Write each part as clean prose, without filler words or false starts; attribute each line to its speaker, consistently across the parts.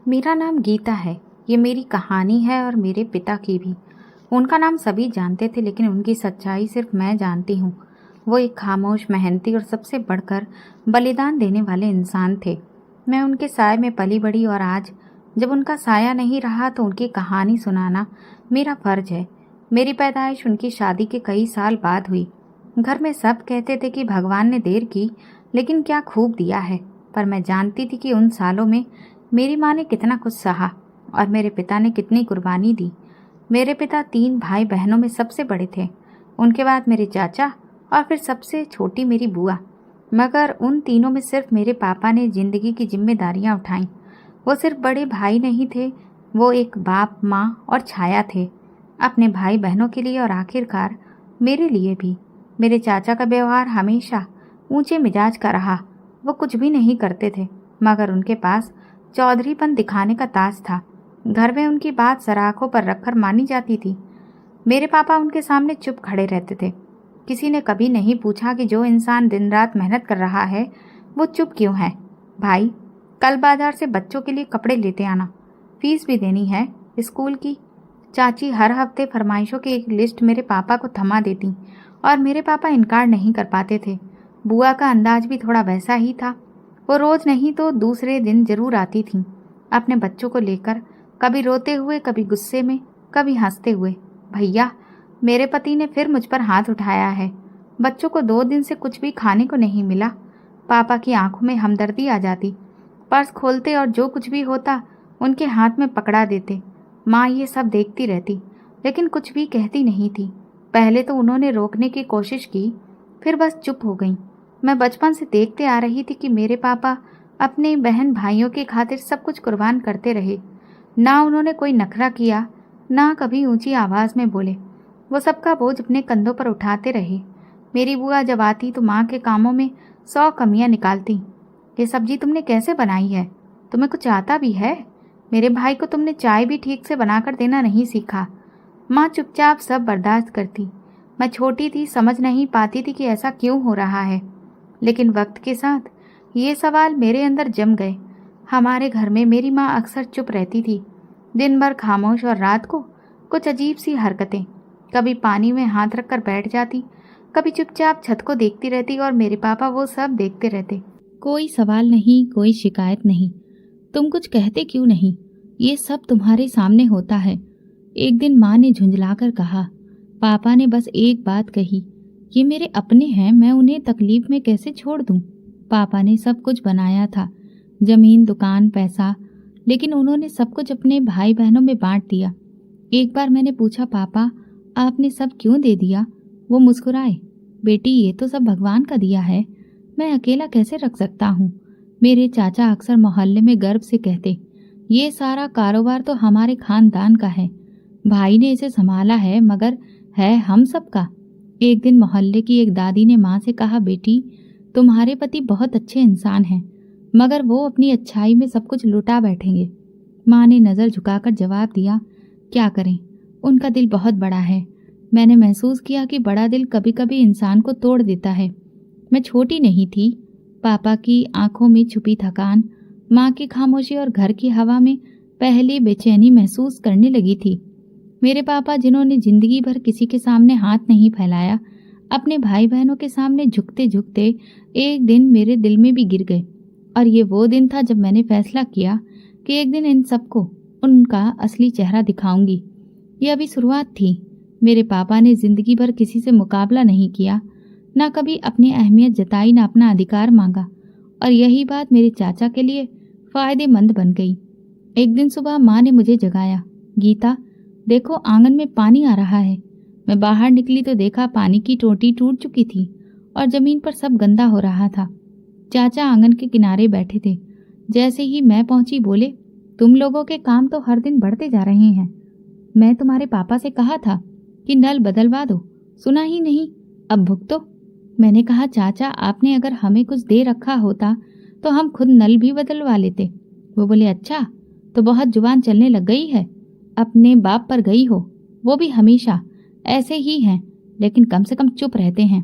Speaker 1: मेरा नाम गीता है। ये मेरी कहानी है और मेरे पिता की भी। उनका नाम सभी जानते थे, लेकिन उनकी सच्चाई सिर्फ मैं जानती हूँ। वो एक खामोश, मेहनती और सबसे बढ़कर बलिदान देने वाले इंसान थे। मैं उनके साय में पली बड़ी और आज जब उनका साया नहीं रहा तो उनकी कहानी सुनाना मेरा फर्ज है। मेरी पैदाइश उनकी शादी के कई साल बाद हुई। घर में सब कहते थे कि भगवान ने देर की, लेकिन क्या खूब दिया है। पर मैं जानती थी कि उन सालों में मेरी माँ ने कितना कुछ सहा और मेरे पिता ने कितनी कुर्बानी दी। मेरे पिता 3 भाई बहनों में सबसे बड़े थे। उनके बाद मेरे चाचा और फिर सबसे छोटी मेरी बुआ। मगर उन तीनों में सिर्फ मेरे पापा ने जिंदगी की जिम्मेदारियां उठाईं। वो सिर्फ बड़े भाई नहीं थे, वो एक बाप, माँ और छाया थे, अपने भाई बहनों के लिए और आखिरकार मेरे लिए भी। मेरे चाचा का व्यवहार हमेशा ऊंचे मिजाज का रहा। वो कुछ भी नहीं करते थे, मगर उनके पास चौधरीपन दिखाने का ताज था। घर में उनकी बात सराखों पर रखकर मानी जाती थी। मेरे पापा उनके सामने चुप खड़े रहते थे। किसी ने कभी नहीं पूछा कि जो इंसान दिन रात मेहनत कर रहा है वो चुप क्यों है। भाई, कल बाजार से बच्चों के लिए कपड़े लेते आना, फीस भी देनी है स्कूल की। चाची हर हफ्ते फरमाइशों की एक लिस्ट मेरे पापा को थमा देती और मेरे पापा इनकार नहीं कर पाते थे। बुआ का अंदाज भी थोड़ा वैसा ही था। वो रोज नहीं तो दूसरे दिन जरूर आती थीं, अपने बच्चों को लेकर, कभी रोते हुए, कभी गुस्से में, कभी हंसते हुए। भैया, मेरे पति ने फिर मुझ पर हाथ उठाया है। बच्चों को 2 दिन से कुछ भी खाने को नहीं मिला। पापा की आंखों में हमदर्दी आ जाती। पर्स खोलते और जो कुछ भी होता उनके हाथ में पकड़ा देते। माँ ये सब देखती रहती, लेकिन कुछ भी कहती नहीं थी। पहले तो उन्होंने रोकने की कोशिश की, फिर बस चुप हो गई। मैं बचपन से देखते आ रही थी कि मेरे पापा अपने बहन भाइयों की खातिर सब कुछ कुर्बान करते रहे। ना उन्होंने कोई नखरा किया, ना कभी ऊंची आवाज़ में बोले। वो सबका बोझ अपने कंधों पर उठाते रहे। मेरी बुआ जब आती तो माँ के कामों में 100 कमियां निकालती। ये सब्जी तुमने कैसे बनाई है? तुम्हें कुछ आता भी है? मेरे भाई को तुमने चाय भी ठीक से बनाकर देना नहीं सीखा। माँ चुपचाप सब बर्दाश्त करती। मैं छोटी थी, समझ नहीं पाती थी कि ऐसा क्यों हो रहा है, लेकिन वक्त के साथ ये सवाल मेरे अंदर जम गए। हमारे घर में मेरी माँ अक्सर चुप रहती थी, दिन भर खामोश, और रात को कुछ अजीब सी हरकतें। कभी पानी में हाथ रखकर बैठ जाती, कभी चुपचाप छत को देखती रहती और मेरे पापा वो सब देखते रहते। कोई सवाल नहीं, कोई शिकायत नहीं। तुम कुछ कहते क्यों नहीं? ये सब तुम्हारे सामने होता है। एक दिन माँ ने झुंझलाकर कहा। पापा ने बस एक बात कही, ये मेरे अपने हैं, मैं उन्हें तकलीफ में कैसे छोड़ दूं? पापा ने सब कुछ बनाया था, जमीन, दुकान, पैसा, लेकिन उन्होंने सब कुछ अपने भाई बहनों में बांट दिया। एक बार मैंने पूछा, पापा आपने सब क्यों दे दिया? वो मुस्कुराए, बेटी ये तो सब भगवान का दिया है, मैं अकेला कैसे रख सकता हूँ। मेरे चाचा अक्सर मोहल्ले में गर्व से कहते, ये सारा कारोबार तो हमारे खानदान का है, भाई ने इसे संभाला है, मगर है हम सबका। एक दिन मोहल्ले की एक दादी ने माँ से कहा, बेटी तुम्हारे पति बहुत अच्छे इंसान हैं, मगर वो अपनी अच्छाई में सब कुछ लुटा बैठेंगे। माँ ने नज़र झुकाकर जवाब दिया, क्या करें, उनका दिल बहुत बड़ा है। मैंने महसूस किया कि बड़ा दिल कभी कभी इंसान को तोड़ देता है। मैं छोटी नहीं थी। पापा की आंखों में छुपी थकान, माँ की खामोशी और घर की हवा में पहली बेचैनी महसूस करने लगी थी। मेरे पापा, जिन्होंने जिंदगी भर किसी के सामने हाथ नहीं फैलाया, अपने भाई बहनों के सामने झुकते झुकते एक दिन मेरे दिल में भी गिर गए। और ये वो दिन था जब मैंने फैसला किया कि एक दिन इन सबको उनका असली चेहरा दिखाऊंगी। ये अभी शुरुआत थी। मेरे पापा ने जिंदगी भर किसी से मुकाबला नहीं किया, ना कभी अपनी अहमियत जताई, ना अपना अधिकार मांगा, और यही बात मेरे चाचा के लिए फायदेमंद बन गई। एक दिन सुबह माँ ने मुझे जगाया, गीता देखो आंगन में पानी आ रहा है। मैं बाहर निकली तो देखा पानी की टोटी टूट चुकी थी और जमीन पर सब गंदा हो रहा था। चाचा आंगन के किनारे बैठे थे। जैसे ही मैं पहुंची बोले, तुम लोगों के काम तो हर दिन बढ़ते जा रहे हैं। मैं तुम्हारे पापा से कहा था कि नल बदलवा दो, सुना ही नहीं, अब भुगतो। मैंने कहा, चाचा आपने अगर हमें कुछ दे रखा होता तो हम खुद नल भी बदलवा लेते। वो बोले, अच्छा तो बहुत जुबान चलने लग गई है, अपने बाप पर गई हो, वो भी हमेशा ऐसे ही हैं, लेकिन कम से कम चुप रहते हैं।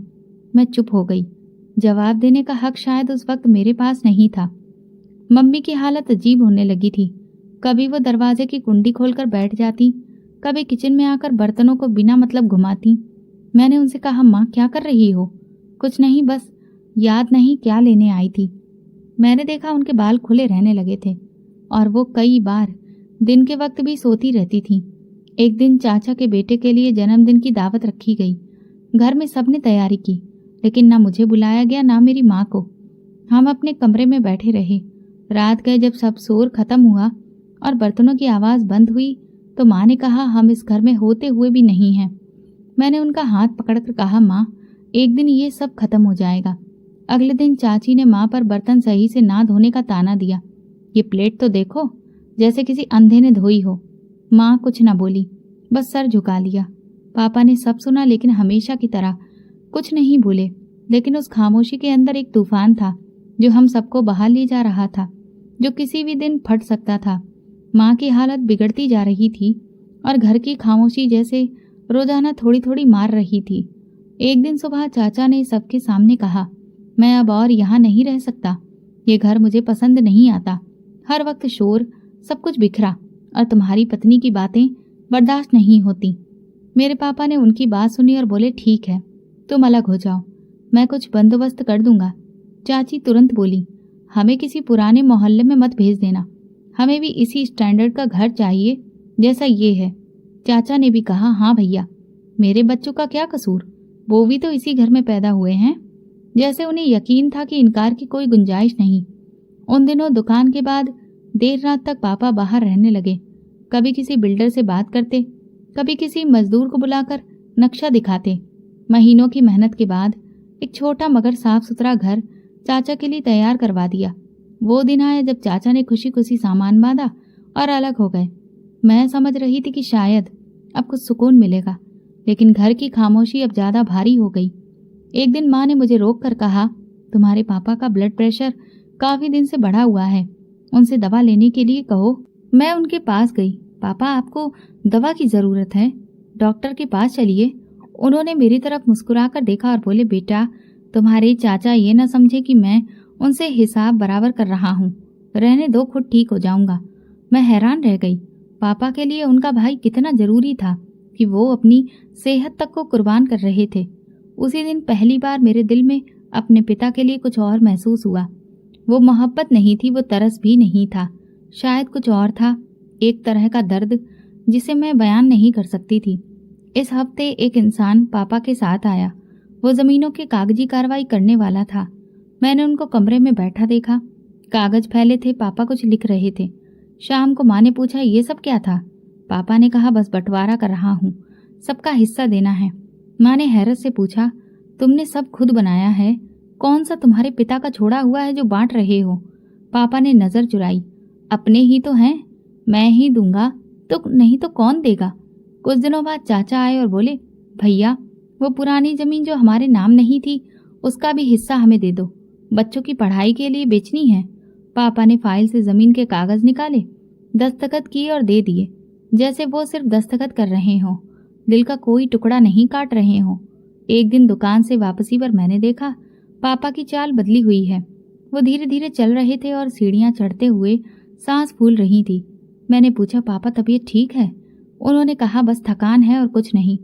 Speaker 1: मैं चुप हो गई। जवाब देने का हक शायद उस वक्त मेरे पास नहीं था। मम्मी की हालत अजीब होने लगी थी। कभी वो दरवाजे की कुंडी खोलकर बैठ जाती, कभी किचन में आकर बर्तनों को बिना मतलब घुमाती। मैंने उनसे कहा, माँ क्या कर रही हो? कुछ नहीं, बस याद नहीं क्या लेने आई थी। मैंने देखा उनके बाल खुले रहने लगे थे और वो कई बार दिन के वक्त भी सोती रहती थी। एक दिन चाचा के बेटे के लिए जन्मदिन की दावत रखी गई। घर में सबने तैयारी की, लेकिन ना मुझे बुलाया गया ना मेरी माँ को। हम अपने कमरे में बैठे रहे। रात गए जब सब शोर खत्म हुआ और बर्तनों की आवाज़ बंद हुई तो माँ ने कहा, हम इस घर में होते हुए भी नहीं हैं। मैंने उनका हाथ पकड़कर कहा, माँ एक दिन ये सब खत्म हो जाएगा। अगले दिन चाची ने माँ पर बर्तन सही से ना धोने का ताना दिया। ये प्लेट तो देखो, जैसे किसी अंधे ने धोई हो। माँ कुछ न बोली, बस सर झुका लिया। पापा ने सब सुना, लेकिन हमेशा की तरह कुछ नहीं बोले। लेकिन उस खामोशी के अंदर एक तूफान था जो हम सबको बहा ले जा रहा था, जो किसी भी दिन फट सकता था। माँ की हालत बिगड़ती जा रही थी और घर की खामोशी जैसे रोजाना थोड़ी थोड़ी मार रही थी। एक दिन सुबह चाचा ने सबके सामने कहा, मैं अब और यहाँ नहीं रह सकता। ये घर मुझे पसंद नहीं आता। हर वक्त शोर, सब कुछ बिखरा, और तुम्हारी पत्नी की बातें बर्दाश्त नहीं होती। मेरे पापा ने उनकी बात सुनी और बोले, ठीक है, तुम अलग हो जाओ, मैं कुछ बंदोबस्त कर दूंगा। चाची तुरंत बोली, हमें किसी पुराने मोहल्ले में मत भेज देना, हमें भी इसी स्टैंडर्ड का घर चाहिए जैसा ये है। चाचा ने भी कहा, हाँ भैया, मेरे बच्चों का क्या कसूर, वो भी तो इसी घर में पैदा हुए हैं। जैसे उन्हें यकीन था कि इनकार की कोई गुंजाइश नहीं। उन दिनों दुकान के बाद देर रात तक पापा बाहर रहने लगे। कभी किसी बिल्डर से बात करते, कभी किसी मजदूर को बुलाकर नक्शा दिखाते। महीनों की मेहनत के बाद एक छोटा मगर साफ सुथरा घर चाचा के लिए तैयार करवा दिया। वो दिन आया जब चाचा ने खुशी खुशी सामान बांधा और अलग हो गए। मैं समझ रही थी कि शायद अब कुछ सुकून मिलेगा, लेकिन घर की खामोशी अब ज्यादा भारी हो गई। एक दिन माँ ने मुझे रोक कर कहा, तुम्हारे पापा का ब्लड प्रेशर काफी दिन से बढ़ा हुआ है, उनसे दवा लेने के लिए कहो। मैं उनके पास गई। पापा, आपको दवा की जरूरत है, डॉक्टर के पास चलिए। उन्होंने मेरी तरफ मुस्कुराकर देखा और बोले, बेटा, तुम्हारे चाचा ये न समझे कि मैं उनसे हिसाब बराबर कर रहा हूँ। रहने दो, खुद ठीक हो जाऊंगा। मैं हैरान रह गई। पापा के लिए उनका भाई कितना जरूरी था कि वो अपनी सेहत तक को कुर्बान कर रहे थे। उसी दिन पहली बार मेरे दिल में अपने पिता के लिए कुछ और महसूस हुआ। वो मोहब्बत नहीं थी, वो तरस भी नहीं था, शायद कुछ और था, एक तरह का दर्द जिसे मैं बयान नहीं कर सकती थी। इस हफ्ते एक इंसान पापा के साथ आया। वो जमीनों की कागजी कार्रवाई करने वाला था। मैंने उनको कमरे में बैठा देखा। कागज फैले थे, पापा कुछ लिख रहे थे। शाम को माँ ने पूछा, ये सब क्या था? पापा ने कहा, बस बंटवारा कर रहा हूँ, सबका हिस्सा देना है। माँ ने हैरत से पूछा, तुमने सब खुद बनाया है? कौन सा तुम्हारे पिता का छोड़ा हुआ है जो बांट रहे हो? पापा ने नजर चुराई। अपने ही तो हैं, मैं ही दूंगा, तो नहीं तो कौन देगा? कुछ दिनों बाद चाचा आए और बोले, भैया, वो पुरानी जमीन जो हमारे नाम नहीं थी, उसका भी हिस्सा हमें दे दो, बच्चों की पढ़ाई के लिए बेचनी है। पापा ने फाइल से जमीन के कागज निकाले, दस्तखत किए और दे दिए, जैसे वो सिर्फ दस्तखत कर रहे हों, दिल का कोई टुकड़ा नहीं काट रहे हों। एक दिन दुकान से वापसी पर मैंने देखा, पापा की चाल बदली हुई है। वो धीरे धीरे चल रहे थे और सीढ़ियां चढ़ते हुए सांस फूल रही थी। मैंने पूछा, पापा तबीयत ठीक है? उन्होंने कहा, बस थकान है और कुछ नहीं।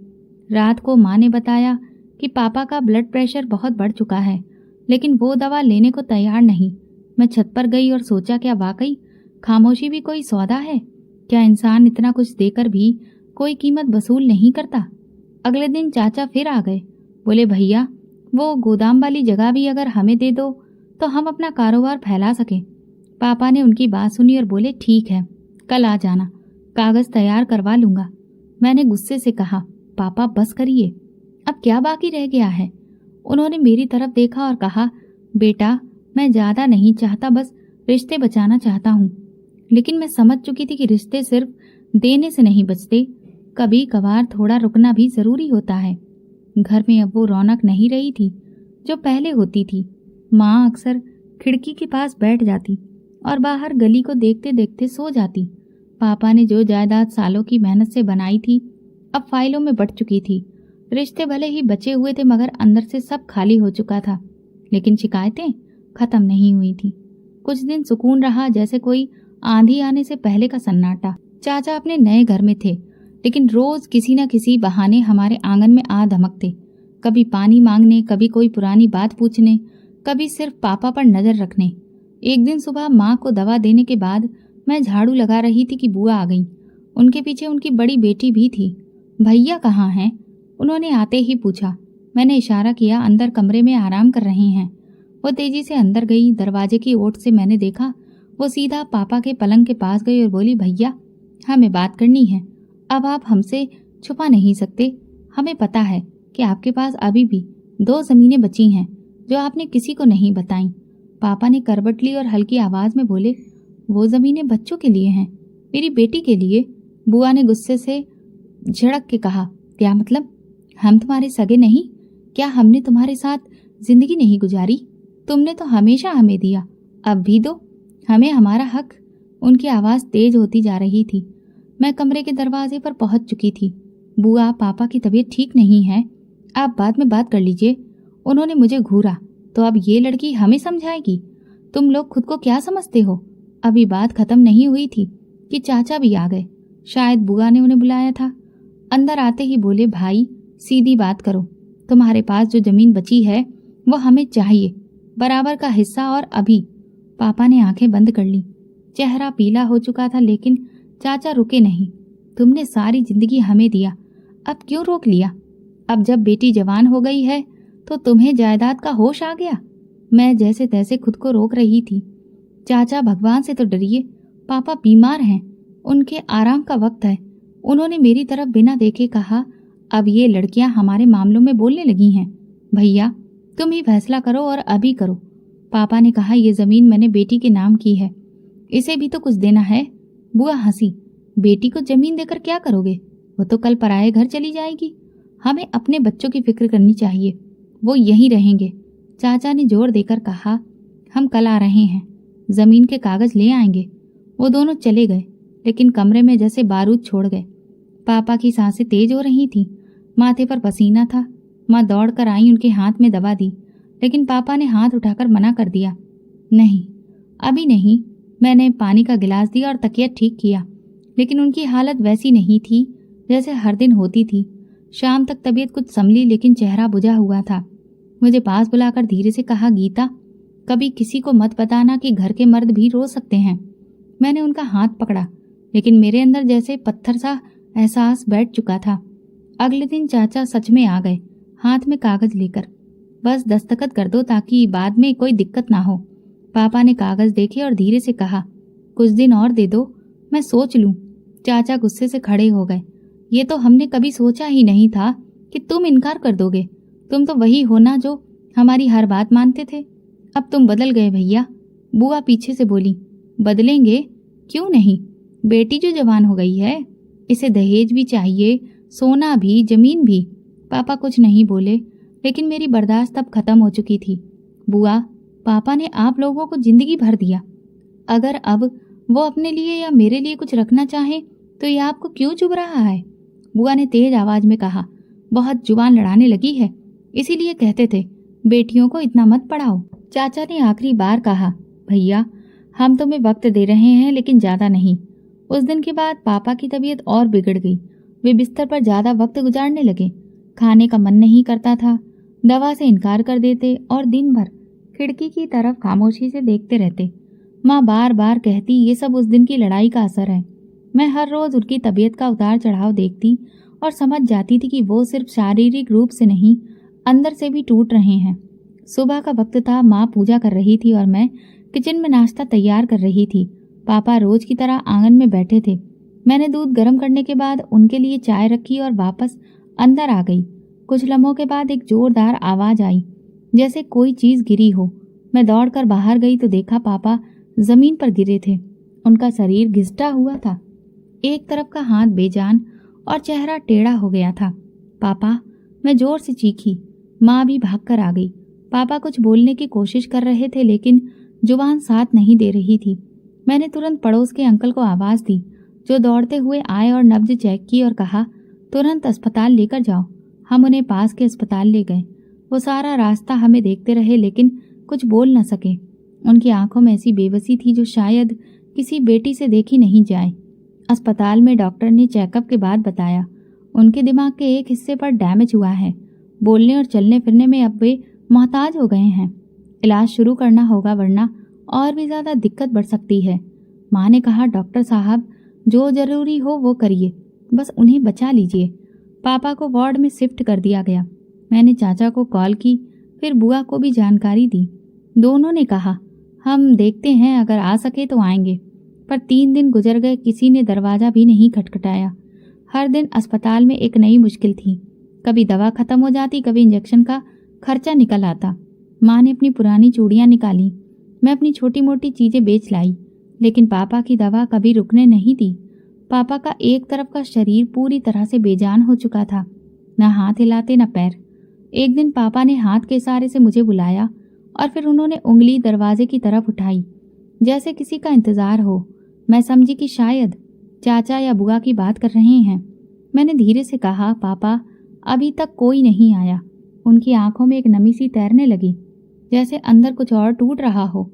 Speaker 1: रात को माँ ने बताया कि पापा का ब्लड प्रेशर बहुत बढ़ चुका है, लेकिन वो दवा लेने को तैयार नहीं। मैं छत पर गई और सोचा, क्या वाकई खामोशी भी कोई सौदा है? क्या इंसान इतना कुछ देकर भी कोई कीमत वसूल नहीं करता? अगले दिन चाचा फिर आ गए। बोले, भैया, वो गोदाम वाली जगह भी अगर हमें दे दो तो हम अपना कारोबार फैला सकें। पापा ने उनकी बात सुनी और बोले, ठीक है, कल आ जाना, कागज तैयार करवा लूंगा। मैंने गुस्से से कहा, पापा बस करिए, अब क्या बाकी रह गया है? उन्होंने मेरी तरफ देखा और कहा, बेटा, मैं ज्यादा नहीं चाहता, बस रिश्ते बचाना चाहता हूँ। लेकिन मैं समझ चुकी थी कि रिश्ते सिर्फ देने से नहीं बचते, कभी कभार थोड़ा रुकना भी जरूरी होता है। घर में अब वो रौनक नहीं रही थी जो पहले होती थी। माँ अक्सर खिड़की के पास बैठ जाती और बाहर गली को देखते देखते सो जाती। पापा ने जो जायदाद सालों की मेहनत से बनाई थी, अब फाइलों में बट चुकी थी। रिश्ते भले ही बचे हुए थे, मगर अंदर से सब खाली हो चुका था। लेकिन शिकायतें खत्म नहीं हुई थी। कुछ दिन सुकून रहा, जैसे कोई आंधी आने से पहले का सन्नाटा। चाचा अपने नए घर में थे, लेकिन रोज किसी न किसी बहाने हमारे आंगन में आ धमकते। कभी पानी मांगने, कभी कोई पुरानी बात पूछने, कभी सिर्फ पापा पर नजर रखने। एक दिन सुबह माँ को दवा देने के बाद मैं झाड़ू लगा रही थी कि बुआ आ गई। उनके पीछे उनकी बड़ी बेटी भी थी। भैया कहाँ हैं? उन्होंने आते ही पूछा। मैंने इशारा किया, अंदर कमरे में आराम कर रहे हैं। वो तेजी से अंदर गई। दरवाजे की ओट से मैंने देखा वो सीधा पापा के पलंग के पास गई और बोली, भैया हमें बात करनी है। अब आप हमसे छुपा नहीं सकते। हमें पता है कि आपके पास अभी भी 2 जमीनें बची हैं जो आपने किसी को नहीं बताई। पापा ने करवट ली और हल्की आवाज में बोले, वो जमीनें बच्चों के लिए हैं, मेरी बेटी के लिए। बुआ ने गुस्से से झड़क के कहा, क्या मतलब? हम तुम्हारे सगे नहीं? क्या हमने तुम्हारे साथ जिंदगी नहीं गुजारी? तुमने तो हमेशा हमें दिया, अब भी दो हमें हमारा हक। उनकी आवाज तेज होती जा रही थी। मैं कमरे के दरवाजे पर पहुंच चुकी थी। बुआ, पापा की तबीयत ठीक नहीं है, आप बाद में बात कर लीजिए। उन्होंने मुझे घूरा। तो अब ये लड़की हमें समझाएगी? तुम लोग खुद को क्या समझते हो? अभी बात खत्म नहीं हुई थी कि चाचा भी आ गए। शायद बुआ ने उन्हें बुलाया था। अंदर आते ही बोले, भाई सीधी बात करो, तुम्हारे पास जो जमीन बची है वो हमें चाहिए, बराबर का हिस्सा। और अभी पापा ने आंखें बंद कर ली। चेहरा पीला हो चुका था, लेकिन चाचा रुके नहीं। तुमने सारी जिंदगी हमें दिया, अब क्यों रोक लिया? अब जब बेटी जवान हो गई है तो तुम्हें जायदाद का होश आ गया? मैं जैसे तैसे खुद को रोक रही थी। चाचा भगवान से तो डरिए, पापा बीमार हैं, उनके आराम का वक्त है। उन्होंने मेरी तरफ बिना देखे कहा, अब ये लड़कियां हमारे मामलों में बोलने लगी हैं। भैया तुम ही फैसला करो और अभी करो। पापा ने कहा, ये जमीन मैंने बेटी के नाम की है, इसे भी तो कुछ देना है। बुआ हंसी, बेटी को जमीन देकर क्या करोगे? वो तो कल पराये घर चली जाएगी। हमें अपने बच्चों की फिक्र करनी चाहिए, वो यहीं रहेंगे। चाचा ने जोर देकर कहा, हम कल आ रहे हैं, जमीन के कागज ले आएंगे। वो दोनों चले गए, लेकिन कमरे में जैसे बारूद छोड़ गए। पापा की सांसें तेज हो रही थीं, माथे पर पसीना था। माँ दौड़ कर आई, उनके हाथ में दवा दी, लेकिन पापा ने हाथ उठाकर मना कर दिया। नहीं, अभी नहीं। मैंने पानी का गिलास दिया और तकिया ठीक किया, लेकिन उनकी हालत वैसी नहीं थी जैसे हर दिन होती थी। शाम तक तबीयत कुछ संभली, लेकिन चेहरा बुझा हुआ था। मुझे पास बुलाकर धीरे से कहा, गीता कभी किसी को मत बताना कि घर के मर्द भी रो सकते हैं। मैंने उनका हाथ पकड़ा, लेकिन मेरे अंदर जैसे पत्थर सा एहसास बैठ चुका था। अगले दिन चाचा सच में आ गए, हाथ में कागज लेकर। बस दस्तखत कर दो ताकि बाद में कोई दिक्कत ना हो। पापा ने कागज देखे और धीरे से कहा, कुछ दिन और दे दो, मैं सोच लूं। चाचा गुस्से से खड़े हो गए। ये तो हमने कभी सोचा ही नहीं था कि तुम इनकार कर दोगे। तुम तो वही हो ना जो हमारी हर बात मानते थे। अब तुम बदल गए भैया। बुआ पीछे से बोली, बदलेंगे? क्यों नहीं? बेटी जो जवान हो गई है, इसे दहेज भी चाहिए, सोना भी, जमीन भी। पापा कुछ नहीं बोले, लेकिन मेरी बर्दाश्त अब खत्म हो चुकी थी। बुआ, पापा ने आप लोगों को जिंदगी भर दिया। अगर अब वो अपने लिए या मेरे लिए कुछ रखना चाहे तो ये आपको क्यों चुभ रहा है? बुआ ने तेज आवाज में कहा। बहुत जुबान लड़ाने लगी है, इसीलिए कहते थे बेटियों को इतना मत पढ़ाओ। चाचा ने आखिरी बार कहा, भैया हम तुम्हें वक्त दे रहे हैं, लेकिन ज्यादा नहीं। उस दिन के बाद पापा की तबीयत और बिगड़ गई। वे बिस्तर पर ज्यादा वक्त गुजारने लगे। खाने का मन नहीं करता था, दवा से इनकार कर देते और दिन भर खिड़की की तरफ खामोशी से देखते रहते। माँ बार बार कहती, ये सब उस दिन की लड़ाई का असर है। मैं हर रोज उनकी तबीयत का उतार चढ़ाव देखती और समझ जाती थी कि वो सिर्फ शारीरिक रूप से नहीं, अंदर से भी टूट रहे हैं। सुबह का वक्त था, माँ पूजा कर रही थी और मैं किचन में नाश्ता तैयार कर रही थी। पापा रोज की तरह आंगन में बैठे थे। मैंने दूध गर्म करने के बाद उनके लिए चाय रखी और वापस अंदर आ गई। कुछ लम्हों के बाद एक जोरदार आवाज आई, जैसे कोई चीज गिरी हो। मैं दौड़कर बाहर गई तो देखा पापा जमीन पर गिरे थे। उनका शरीर घिसटा हुआ था, एक तरफ का हाथ बेजान और चेहरा टेढ़ा हो गया था। पापा, मैं जोर से चीखी। माँ भी भागकर आ गई। पापा कुछ बोलने की कोशिश कर रहे थे, लेकिन जुबान साथ नहीं दे रही थी। मैंने तुरंत पड़ोस के अंकल को आवाज दी, जो दौड़ते हुए आए और नब्ज चेक की और कहा, तुरंत अस्पताल लेकर जाओ। हम उन्हें पास के अस्पताल ले गए। वो सारा रास्ता हमें देखते रहे, लेकिन कुछ बोल न सके। उनकी आंखों में ऐसी बेबसी थी जो शायद
Speaker 2: किसी बेटी से देखी नहीं जाए। अस्पताल में डॉक्टर ने चेकअप के बाद बताया उनके दिमाग के एक हिस्से पर डैमेज हुआ है। बोलने और चलने फिरने में अब वे मोहताज हो गए हैं। इलाज शुरू करना होगा वरना और भी ज़्यादा दिक्कत बढ़ सकती है। माँ ने कहा, डॉक्टर साहब जो ज़रूरी हो वो करिए, बस उन्हें बचा लीजिए। पापा को वार्ड में शिफ्ट कर दिया गया। मैंने चाचा को कॉल की, फिर बुआ को भी जानकारी दी। दोनों ने कहा हम देखते हैं, अगर आ सके तो आएंगे। पर 3 दिन गुजर गए, किसी ने दरवाज़ा भी नहीं खटखटाया। हर दिन अस्पताल में एक नई मुश्किल थी। कभी दवा खत्म हो जाती, कभी इंजेक्शन का खर्चा निकल आता। माँ ने अपनी पुरानी चूड़ियाँ निकाली, मैं अपनी छोटी मोटी चीज़ें बेच लाई, लेकिन पापा की दवा कभी रुकने नहीं दी। पापा का एक तरफ का शरीर पूरी तरह से बेजान हो चुका था, न हाथ हिलाते न पैर। एक दिन पापा ने हाथ के इशारे से मुझे बुलाया और फिर उन्होंने उंगली दरवाजे की तरफ उठाई, जैसे किसी का इंतजार हो। मैं समझी कि शायद चाचा या बुआ की बात कर रहे हैं। मैंने धीरे से कहा, पापा अभी तक कोई नहीं आया। उनकी आंखों में एक नमी सी तैरने लगी, जैसे अंदर कुछ और टूट रहा हो।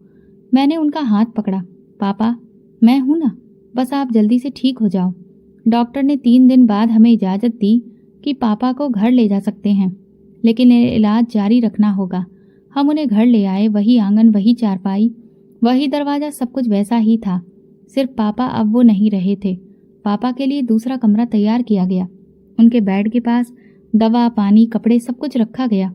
Speaker 2: मैंने उनका हाथ पकड़ा, पापा मैं हूं ना, बस आप जल्दी से ठीक हो जाओ। डॉक्टर ने 3 दिन बाद हमें इजाज़त दी कि पापा को घर ले जा सकते हैं, लेकिन इलाज जारी रखना होगा। हम उन्हें घर ले आए। वही आंगन, वही चारपाई, वही दरवाज़ा, सब कुछ वैसा ही था। सिर्फ पापा अब वो नहीं रहे थे। पापा के लिए दूसरा कमरा तैयार किया गया। उनके बेड के पास दवा, पानी, कपड़े सब कुछ रखा गया।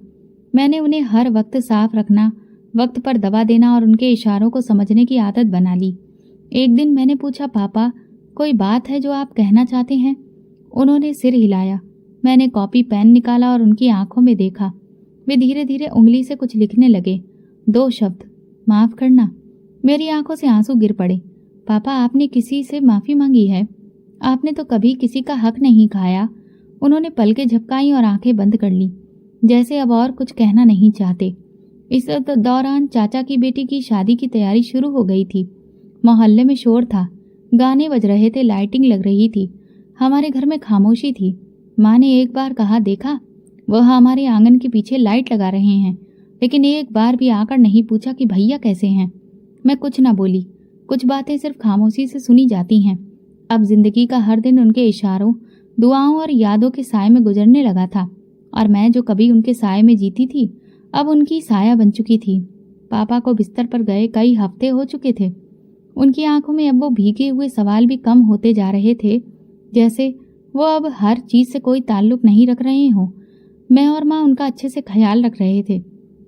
Speaker 2: मैंने उन्हें हर वक्त साफ रखना, वक्त पर दवा देना और उनके इशारों को समझने की आदत बना ली। एक दिन मैंने पूछा, पापा कोई बात है जो आप कहना चाहते हैं? उन्होंने सिर हिलाया। मैंने कॉपी पेन निकाला और उनकी आंखों में देखा। वे धीरे धीरे उंगली से कुछ लिखने लगे। 2 शब्द, माफ़ करना। मेरी आंखों से आंसू गिर पड़े। पापा आपने किसी से माफ़ी मांगी है? आपने तो कभी किसी का हक नहीं खाया। उन्होंने पलकें झपकाई और आंखें बंद कर ली, जैसे अब और कुछ कहना नहीं चाहते। इस दौरान चाचा की बेटी की शादी की तैयारी शुरू हो गई थी। मोहल्ले में शोर था, गाने बज रहे थे, लाइटिंग लग रही थी। हमारे घर में खामोशी थी। माँ ने एक बार कहा, देखा वह हमारे आंगन के पीछे लाइट लगा रहे हैं, लेकिन एक बार भी आकर नहीं पूछा कि भैया कैसे हैं। मैं कुछ ना बोली। कुछ बातें सिर्फ खामोशी से सुनी जाती हैं। अब जिंदगी का हर दिन उनके इशारों, दुआओं और यादों के साए में गुजरने लगा था, और मैं जो कभी उनके साए में जीती थी अब उनकी साया बन चुकी थी। पापा को बिस्तर पर गए कई हफ्ते हो चुके थे। उनकी आंखों में अब वो भीगे हुए सवाल भी कम होते जा रहे थे, जैसे वो अब हर चीज़ से कोई ताल्लुक नहीं रख रहे हों। मैं और माँ उनका अच्छे से ख्याल रख रहे थे,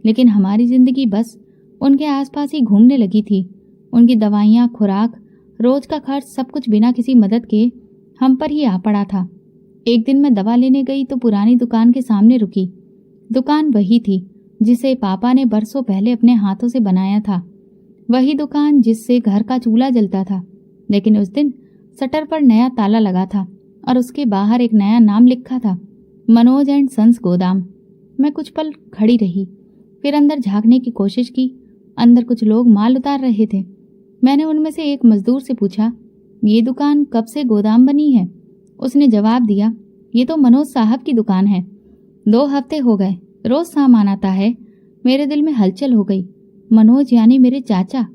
Speaker 2: लेकिन हमारी ज़िंदगी बस उनके आसपास ही घूमने लगी थी। उनकी दवाइयाँ, खुराक, रोज का खर्च, सब कुछ बिना किसी मदद के हम पर ही आ पड़ा था। एक दिन मैं दवा लेने गई तो पुरानी दुकान के सामने रुकी। दुकान वही थी जिसे पापा ने बरसों पहले अपने हाथों से बनाया था, वही दुकान जिससे घर का चूल्हा जलता था। लेकिन उस दिन शटर पर नया ताला लगा था और उसके बाहर एक नया नाम लिखा था, मनोज एंड सन्स गोदाम। मैं कुछ पल खड़ी रही, फिर अंदर झांकने की कोशिश की। अंदर कुछ लोग माल उतार रहे थे। मैंने उनमें से एक मजदूर से पूछा, ये दुकान कब से गोदाम बनी है? उसने जवाब दिया, ये तो मनोज साहब की दुकान है। 2 हफ्ते हो गए, रोज सामान आता है। मेरे दिल में हलचल हो गई। मनोज यानी मेरे चाचा।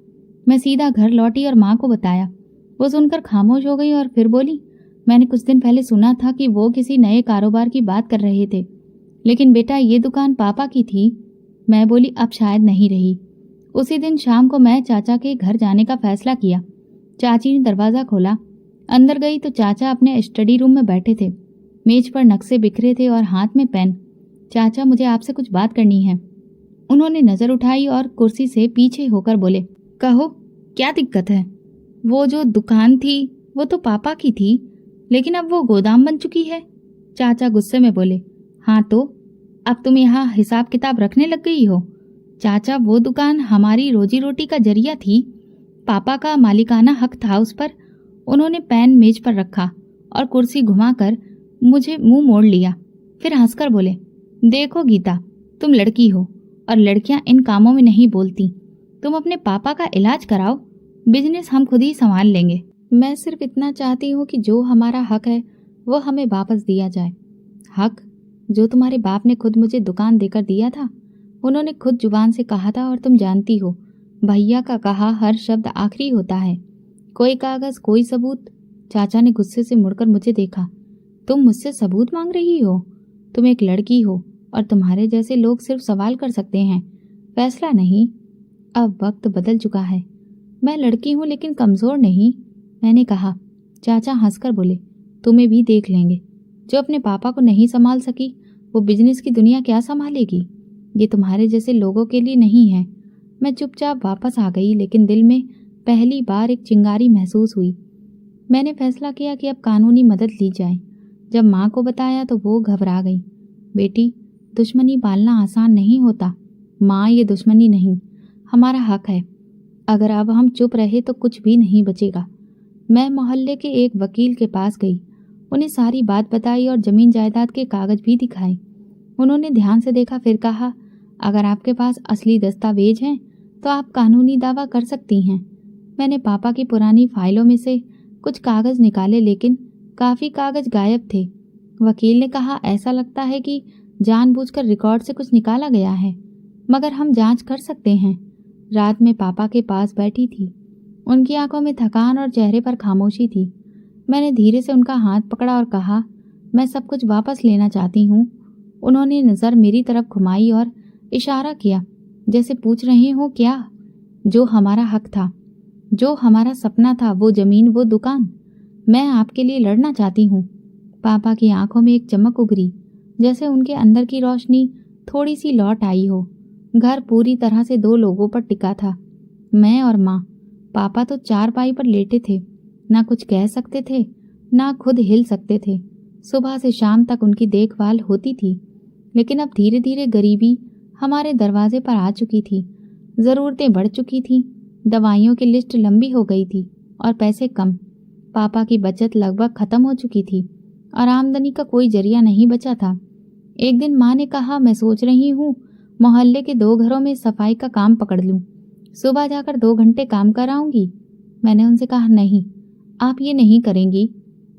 Speaker 2: मैं सीधा घर लौटी और माँ को बताया। वो सुनकर खामोश हो गई और फिर बोली, मैंने कुछ दिन पहले सुना था कि वो किसी नए कारोबार की बात कर रहे थे, लेकिन बेटा ये दुकान पापा की थी। मैं बोली, अब शायद नहीं रही। उसी दिन शाम को मैं चाचा के घर जाने का फैसला किया। चाची ने दरवाज़ा खोला। अंदर गई तो चाचा अपने स्टडी रूम में बैठे थे। मेज पर नक्शे बिखरे थे और हाथ में पेन। चाचा, मुझे आपसे कुछ बात करनी है। उन्होंने नज़र उठाई और कुर्सी से पीछे होकर बोले, कहो क्या दिक्कत है? वो जो दुकान थी वो तो पापा की थी, लेकिन अब वो गोदाम बन चुकी है। चाचा गुस्से में बोले, हाँ तो अब तुम यहाँ हिसाब किताब रखने लग गई हो? चाचा, वो दुकान हमारी रोजी रोटी का जरिया थी। पापा का मालिकाना हक था उस पर। उन्होंने पेन मेज पर रखा और कुर्सी घुमाकर मुझे मुंह मोड़ लिया। फिर हंसकर बोले, देखो गीता, तुम लड़की हो और लड़कियां इन कामों में नहीं बोलती। तुम अपने पापा का इलाज कराओ, बिजनेस हम खुद ही संभाल लेंगे। मैं सिर्फ इतना चाहती हूँ कि जो हमारा हक है वो हमें वापस दिया जाए। हक जो तुम्हारे बाप ने खुद मुझे दुकान देकर दिया था। उन्होंने खुद जुबान से कहा था, और तुम जानती हो भैया का कहा हर शब्द आखिरी होता है। कोई कागज, कोई सबूत? चाचा ने गुस्से से मुड़कर मुझे देखा। तुम मुझसे सबूत मांग रही हो? तुम एक लड़की हो और तुम्हारे जैसे लोग सिर्फ सवाल कर सकते हैं, फैसला नहीं। अब वक्त बदल चुका है। मैं लड़की हूं लेकिन कमजोर नहीं, मैंने कहा। चाचा हंसकर बोले, तुम्हें भी देख लेंगे। जो अपने पापा को नहीं संभाल सकी वो बिजनेस की दुनिया क्या संभालेगी? ये तुम्हारे जैसे लोगों के लिए नहीं है। मैं चुपचाप वापस आ गई, लेकिन दिल में पहली बार एक चिंगारी महसूस हुई। मैंने फैसला किया कि अब कानूनी मदद ली जाए। जब माँ को बताया तो वो घबरा गई। बेटी, दुश्मनी पालना आसान नहीं होता। माँ, ये दुश्मनी नहीं, हमारा हक है। अगर अब हम चुप रहे तो कुछ भी नहीं बचेगा। मैं मोहल्ले के एक वकील के पास गई, उन्हें सारी बात बताई और जमीन जायदाद के कागज भी दिखाए। उन्होंने ध्यान से देखा, फिर कहा, अगर आपके पास असली दस्तावेज हैं तो आप कानूनी दावा कर सकती हैं। मैंने पापा की पुरानी फाइलों में से कुछ कागज निकाले, लेकिन काफ़ी कागज गायब थे। वकील ने कहा, ऐसा लगता है कि जानबूझकर रिकॉर्ड से कुछ निकाला गया है, मगर हम जांच कर सकते हैं। रात में पापा के पास बैठी थी। उनकी आंखों में थकान और चेहरे पर खामोशी थी। मैंने धीरे से उनका हाथ पकड़ा और कहा, मैं सब कुछ वापस लेना चाहती हूँ। उन्होंने नज़र मेरी तरफ घुमाई और इशारा किया, जैसे पूछ रहे हो क्या? जो हमारा हक था, जो हमारा सपना था, वो ज़मीन, वो दुकान, मैं आपके लिए लड़ना चाहती हूँ। पापा की आंखों में एक चमक उभरी, जैसे उनके अंदर की रोशनी थोड़ी सी लौट आई हो। घर पूरी तरह से दो लोगों पर टिका था, मैं और माँ। पापा तो चारपाई पर लेटे थे, ना कुछ कह सकते थे, ना खुद हिल सकते थे। सुबह से शाम तक उनकी देखभाल होती थी, लेकिन अब धीरे धीरे गरीबी हमारे दरवाजे पर आ चुकी थी। ज़रूरतें बढ़ चुकी थीं, दवाइयों की लिस्ट लंबी हो गई थी और पैसे कम। पापा की बचत लगभग ख़त्म हो चुकी थी और आमदनी का कोई जरिया नहीं बचा था। एक दिन माँ ने कहा, मैं सोच रही हूँ मोहल्ले के 2 घरों में सफाई का काम पकड़ लूँ, सुबह जाकर 2 घंटे काम कराऊंगी। मैंने उनसे कहा, नहीं, आप ये नहीं करेंगी,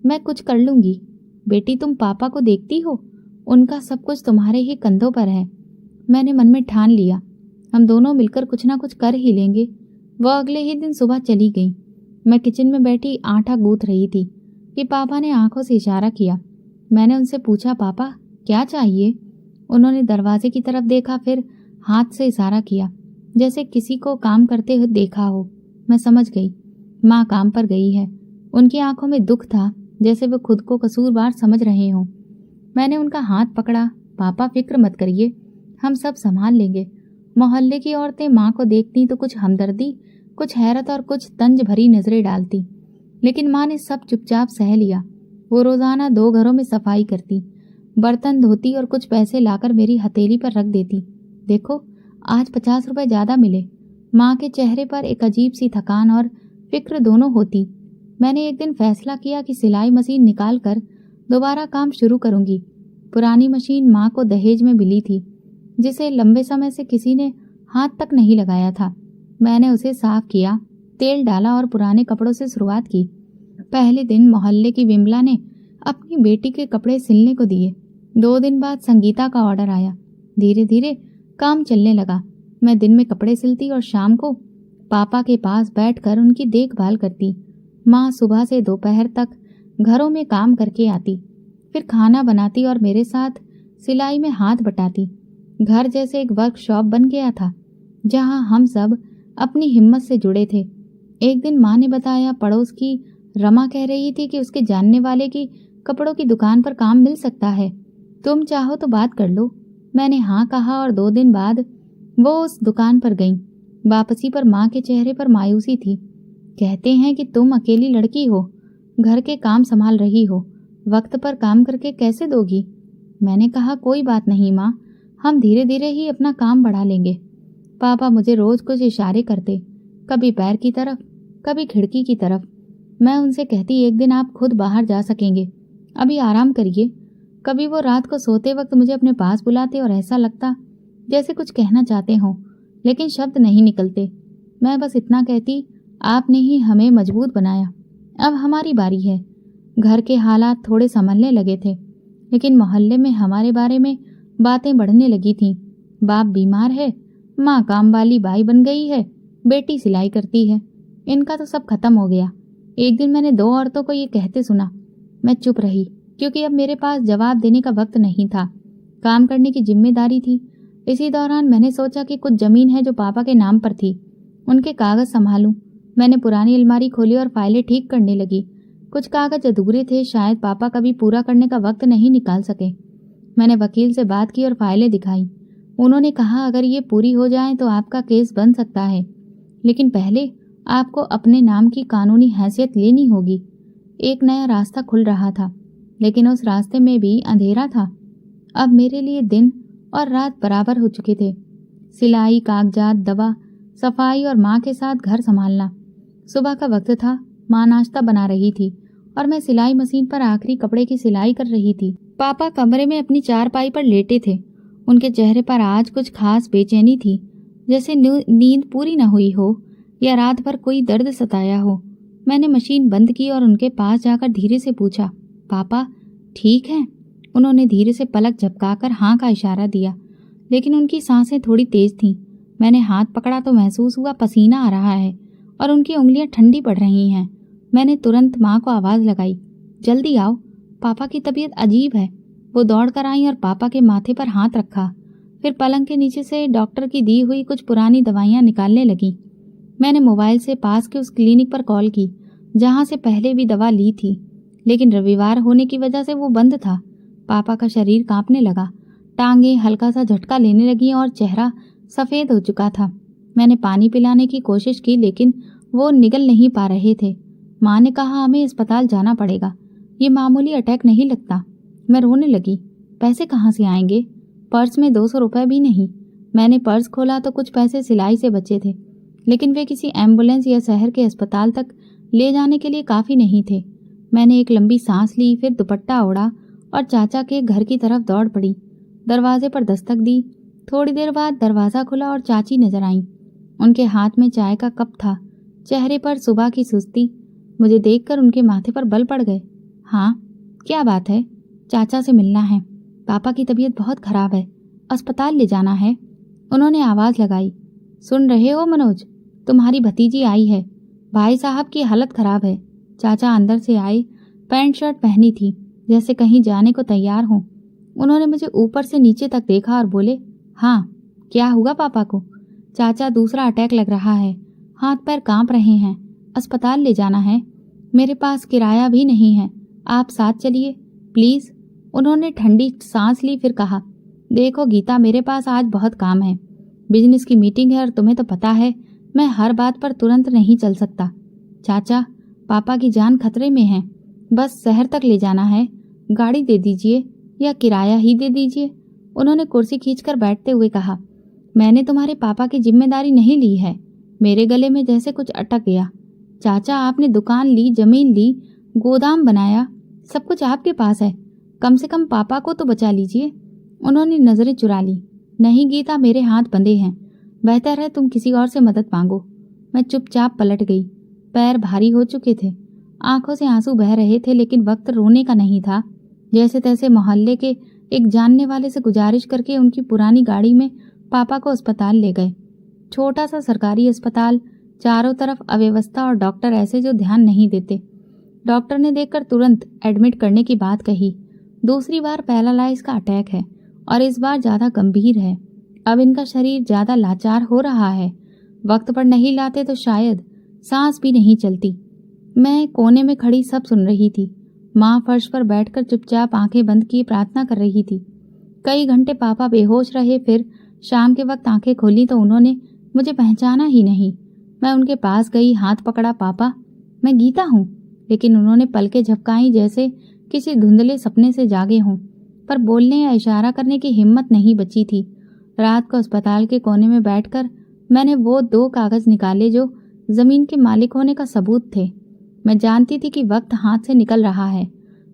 Speaker 2: मैं कुछ कर लूँगी। बेटी, तुम पापा को देखती हो, उनका सब कुछ तुम्हारे ही कंधों पर है। मैंने मन में ठान लिया, हम दोनों मिलकर कुछ ना कुछ कर ही लेंगे। वह अगले ही दिन सुबह चली गई। मैं किचन में बैठी आटा गूंथ रही थी कि पापा ने आंखों से इशारा किया। मैंने उनसे पूछा, पापा क्या चाहिए? उन्होंने दरवाजे की तरफ देखा, फिर हाथ से इशारा किया, जैसे किसी को काम करते हुए देखा हो। मैं समझ गई, माँ काम पर गई है। उनकी आंखों में दुख था, जैसे वो खुद को कसूरवार समझ रहे हों। मैंने उनका हाथ पकड़ा, पापा फिक्र मत करिए, हम सब संभाल लेंगे। मोहल्ले की औरतें माँ को देखती तो कुछ हमदर्दी, कुछ हैरत और कुछ तंज भरी नजरें डालती, लेकिन माँ ने सब चुपचाप सह लिया। वो रोजाना 2 घरों में सफाई करती, बर्तन धोती और कुछ पैसे लाकर मेरी हथेली पर रख देती। देखो, आज 50 रुपए ज्यादा मिले। माँ के चेहरे पर एक अजीब सी थकान और फिक्र दोनों होती। मैंने एक दिन फैसला किया कि सिलाई मशीन निकाल कर दोबारा काम शुरू करूंगी। पुरानी मशीन माँ को दहेज में मिली थी, जिसे लंबे समय से किसी ने हाथ तक नहीं लगाया था। मैंने उसे साफ किया, तेल डाला और पुराने कपड़ों से शुरुआत की। पहले दिन मोहल्ले की विमला ने अपनी बेटी के कपड़े सिलने को दिए। 2 दिन बाद संगीता का ऑर्डर आया। धीरे धीरे काम चलने लगा। मैं दिन में कपड़े सिलती और शाम को पापा के पास बैठकर उनकी देखभाल करती। माँ सुबह से दोपहर तक घरों में काम करके आती, फिर खाना बनाती और मेरे साथ सिलाई में हाथ बटाती। घर जैसे एक वर्कशॉप बन गया था, जहाँ हम सब अपनी हिम्मत से जुड़े थे। एक दिन माँ ने बताया, पड़ोस की रमा कह रही थी कि उसके जानने वाले की कपड़ों की दुकान पर काम मिल सकता है, तुम चाहो तो बात कर लो। मैंने हाँ कहा और 2 दिन बाद वो उस दुकान पर गईं। वापसी पर माँ के चेहरे पर मायूसी थी। कहते हैं कि तुम अकेली लड़की हो, घर के काम संभाल रही हो, वक्त पर काम करके कैसे दोगी? मैंने कहा, कोई बात नहीं माँ, हम धीरे धीरे ही अपना काम बढ़ा लेंगे। पापा मुझे रोज कुछ इशारे करते, कभी पैर की तरफ, कभी खिड़की की तरफ। मैं उनसे कहती, एक दिन आप खुद बाहर जा सकेंगे, अभी आराम करिए। कभी वो रात को सोते वक्त मुझे अपने पास बुलाते और ऐसा लगता जैसे कुछ कहना चाहते हों, लेकिन शब्द नहीं निकलते। मैं बस इतना कहती, आपने ही हमें मजबूत बनाया, अब हमारी बारी है। घर के हालात थोड़े संभलने लगे थे, लेकिन मोहल्ले में हमारे बारे में बातें बढ़ने लगी थीं। बाप बीमार है, माँ काम वाली बाई बन गई है, बेटी सिलाई करती है। इनका तो सब खत्म हो गया, एक दिन मैंने 2 औरतों को ये कहते सुना। मैं चुप रही, क्योंकि अब मेरे पास जवाब देने का वक्त नहीं था, काम करने की जिम्मेदारी थी। इसी दौरान मैंने सोचा कि कुछ जमीन है जो पापा के नाम पर थी, उनके कागज संभालूं। मैंने पुरानी अलमारी खोली और फाइलें ठीक करने लगी। कुछ कागज अधूरे थे, शायद पापा कभी पूरा करने का वक्त नहीं निकाल सके। मैंने वकील से बात की और फाइलें दिखाई। उन्होंने कहा अगर ये पूरी हो जाए तो आपका केस बन सकता है, लेकिन पहले आपको अपने नाम की कानूनी हैसियत लेनी होगी। एक नया रास्ता खुल रहा था, लेकिन उस रास्ते में भी अंधेरा था। अब मेरे लिए दिन और रात बराबर हो चुके थे। सिलाई, कागजात, दवा, सफाई और माँ के साथ घर संभालना। सुबह का वक्त था, माँ नाश्ता बना रही थी और मैं सिलाई मशीन पर आखिरी कपड़े की सिलाई कर रही थी। पापा कमरे में अपनी चारपाई पर लेटे थे। उनके चेहरे पर आज कुछ खास बेचैनी थी, जैसे नींद पूरी न हुई हो या रात भर कोई दर्द सताया हो। मैंने मशीन बंद की और उनके पास जाकर धीरे से पूछा, पापा ठीक हैं? उन्होंने धीरे से पलक झपकाकर हाँ का इशारा दिया, लेकिन उनकी सांसें थोड़ी तेज थीं। मैंने हाथ पकड़ा तो महसूस हुआ पसीना आ रहा है और उनकी उंगलियां ठंडी पड़ रही हैं। मैंने तुरंत माँ को आवाज़ लगाई, जल्दी आओ, पापा की तबीयत अजीब है। वो दौड़ कर आई और पापा के माथे पर हाथ रखा। फिर पलंग के नीचे से डॉक्टर की दी हुई कुछ पुरानी दवाइयाँ निकालने लगी। मैंने मोबाइल से पास के उस क्लिनिक पर कॉल की जहाँ से पहले भी दवा ली थी, लेकिन रविवार होने की वजह से वो बंद था। पापा का शरीर कांपने लगा, टांगें हल्का सा झटका लेने लगी और चेहरा सफ़ेद हो चुका था। मैंने पानी पिलाने की कोशिश की, लेकिन वो निगल नहीं पा रहे थे। माँ ने कहा हमें अस्पताल जाना पड़ेगा, ये मामूली अटैक नहीं लगता। मैं रोने लगी। पैसे कहाँ से आएंगे? पर्स में 200 रुपये भी नहीं। मैंने पर्स खोला तो कुछ पैसे सिलाई से बचे थे, लेकिन वे किसी एम्बुलेंस या शहर के अस्पताल तक ले जाने के लिए काफ़ी नहीं थे। मैंने एक लंबी सांस ली, फिर दुपट्टा ओढ़ा और चाचा के घर की तरफ दौड़ पड़ी। दरवाजे पर दस्तक दी। थोड़ी देर बाद दरवाज़ा खुला और चाची नजर आईं। उनके हाथ में चाय का कप था, चेहरे पर सुबह की सुस्ती। मुझे देखकर उनके माथे पर बल पड़ गए। हाँ, क्या बात है? चाचा से मिलना है, पापा की तबीयत बहुत खराब है, अस्पताल ले जाना है। उन्होंने आवाज़ लगाई, सुन रहे हो मनोज, तुम्हारी भतीजी आई है, भाई साहब की हालत खराब है। चाचा अंदर से आए, पैंट शर्ट पहनी थी, जैसे कहीं जाने को तैयार हों। उन्होंने मुझे ऊपर से नीचे तक देखा और बोले, हाँ क्या हुआ पापा को? चाचा दूसरा अटैक लग रहा है, हाथ पैर कांप रहे हैं, अस्पताल ले जाना है। मेरे पास किराया भी नहीं है, आप साथ चलिए प्लीज़। उन्होंने ठंडी सांस ली, फिर कहा, देखो गीता, मेरे पास आज बहुत काम है, बिजनेस की मीटिंग है और तुम्हें तो पता है मैं हर बात पर तुरंत नहीं चल सकता। चाचा, पापा की जान खतरे में है, बस शहर तक ले जाना है, गाड़ी दे दीजिए या किराया ही दे दीजिए। उन्होंने कुर्सी खींचकर बैठते हुए कहा, मैंने तुम्हारे पापा की जिम्मेदारी नहीं ली है। मेरे गले में जैसे कुछ अटक गया। चाचा, आपने दुकान ली, जमीन ली, गोदाम बनाया, सब कुछ आपके पास है, कम से कम पापा को तो बचा लीजिए। उन्होंने नजरें चुरा ली। नहीं गीता, मेरे हाथ बंधे हैं, बेहतर है तुम किसी और से मदद मांगो। मैं चुपचाप पलट गई। पैर भारी हो चुके थे, आंखों से आंसू बह रहे थे, लेकिन वक्त रोने का नहीं था। जैसे तैसे मोहल्ले के एक जानने वाले से गुजारिश करके उनकी पुरानी गाड़ी में पापा को अस्पताल ले गए। छोटा सा सरकारी अस्पताल, चारों तरफ अव्यवस्था और डॉक्टर ऐसे जो ध्यान नहीं देते। डॉक्टर ने देखकर तुरंत एडमिट करने की बात कही। दूसरी बार पैरालाइज का अटैक है और इस बार ज़्यादा गंभीर है। अब इनका शरीर ज़्यादा लाचार हो रहा है, वक्त पर नहीं लाते तो शायद सांस भी नहीं चलती। मैं कोने में खड़ी सब सुन रही थी। माँ फर्श पर बैठकर चुपचाप आंखें बंद किए प्रार्थना कर रही थी। कई घंटे पापा बेहोश रहे, फिर शाम के वक्त आंखें खोली तो उन्होंने मुझे पहचाना ही नहीं। मैं उनके पास गई, हाथ पकड़ा, पापा मैं गीता हूँ। लेकिन उन्होंने पलकें झपकाई जैसे किसी धुंधले सपने से जागे हों, पर बोलने या इशारा करने की हिम्मत नहीं बची थी। रात को अस्पताल के कोने में बैठकर मैंने वो 2 कागज निकाले जो जमीन के मालिक होने का सबूत थे। मैं जानती थी कि वक्त हाथ से निकल रहा है।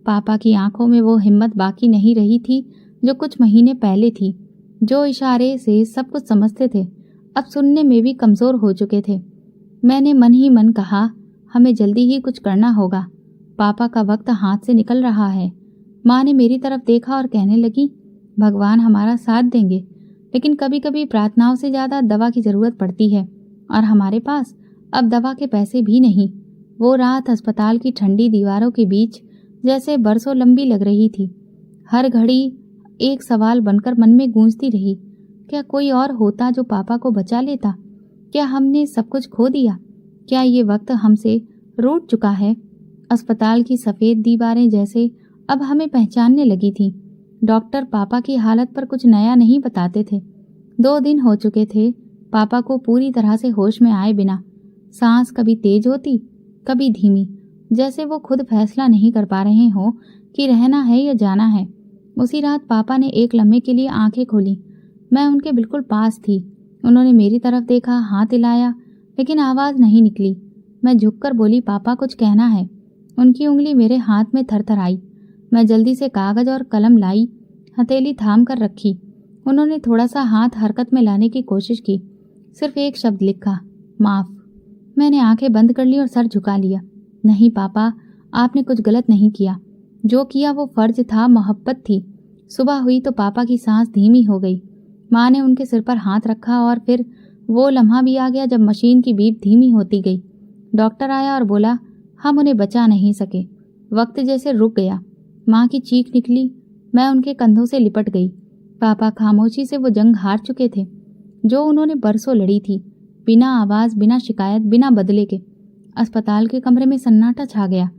Speaker 2: पापा की आंखों में वो हिम्मत बाकी नहीं रही थी जो कुछ महीने पहले थी। जो इशारे से सब कुछ समझते थे, अब सुनने में भी कमज़ोर हो चुके थे। मैंने मन ही मन कहा, हमें जल्दी ही कुछ करना होगा, पापा का वक्त हाथ से निकल रहा है। माँ ने मेरी तरफ देखा और कहने लगी, भगवान हमारा साथ देंगे, लेकिन कभी कभी प्रार्थनाओं से ज़्यादा दवा की ज़रूरत पड़ती है और हमारे पास अब दवा के पैसे भी नहीं। वो रात अस्पताल की ठंडी दीवारों के बीच जैसे बरसों लंबी लग रही थी। हर घड़ी एक सवाल बनकर मन में गूंजती रही, क्या कोई और होता जो पापा को बचा लेता? क्या हमने सब कुछ खो दिया? क्या ये वक्त हमसे रूठ चुका है? अस्पताल की सफ़ेद दीवारें जैसे अब हमें पहचानने लगी थीं। डॉक्टर पापा की हालत पर कुछ नया नहीं बताते थे। 2 दिन हो चुके थे पापा को पूरी तरह से होश में आए बिना। सांस कभी तेज होती, कभी धीमी, जैसे वो खुद फैसला नहीं कर पा रहे हों कि रहना है या जाना है। उसी रात पापा ने एक लम्हे के लिए आंखें खोली। मैं उनके बिल्कुल पास थी। उन्होंने मेरी तरफ देखा, हाथ हिलाया, लेकिन आवाज़ नहीं निकली। मैं झुककर बोली, पापा कुछ कहना है। उनकी उंगली मेरे हाथ में थरथराई। मैं जल्दी से कागज़ और कलम लाई, हथेली थाम कर रखी। उन्होंने थोड़ा सा हाथ हरकत में लाने की कोशिश की। सिर्फ एक शब्द लिखा, माफ़। मैंने आंखें बंद कर ली और सर झुका लिया। नहीं पापा, आपने कुछ गलत नहीं किया। जो किया वो फ़र्ज था, मोहब्बत थी। सुबह हुई तो पापा की सांस धीमी हो गई। माँ ने उनके सिर पर हाथ रखा और फिर वो लम्हा भी आ गया जब मशीन की बीप धीमी होती गई। डॉक्टर आया और बोला, हम उन्हें बचा नहीं सके। वक्त जैसे रुक गया। माँ की चीख निकली। मैं उनके कंधों से लिपट गई। पापा खामोशी से वो जंग हार चुके थे जो उन्होंने बरसों लड़ी थी, बिना आवाज़, बिना शिकायत, बिना बदले के। अस्पताल के कमरे में सन्नाटा छा गया।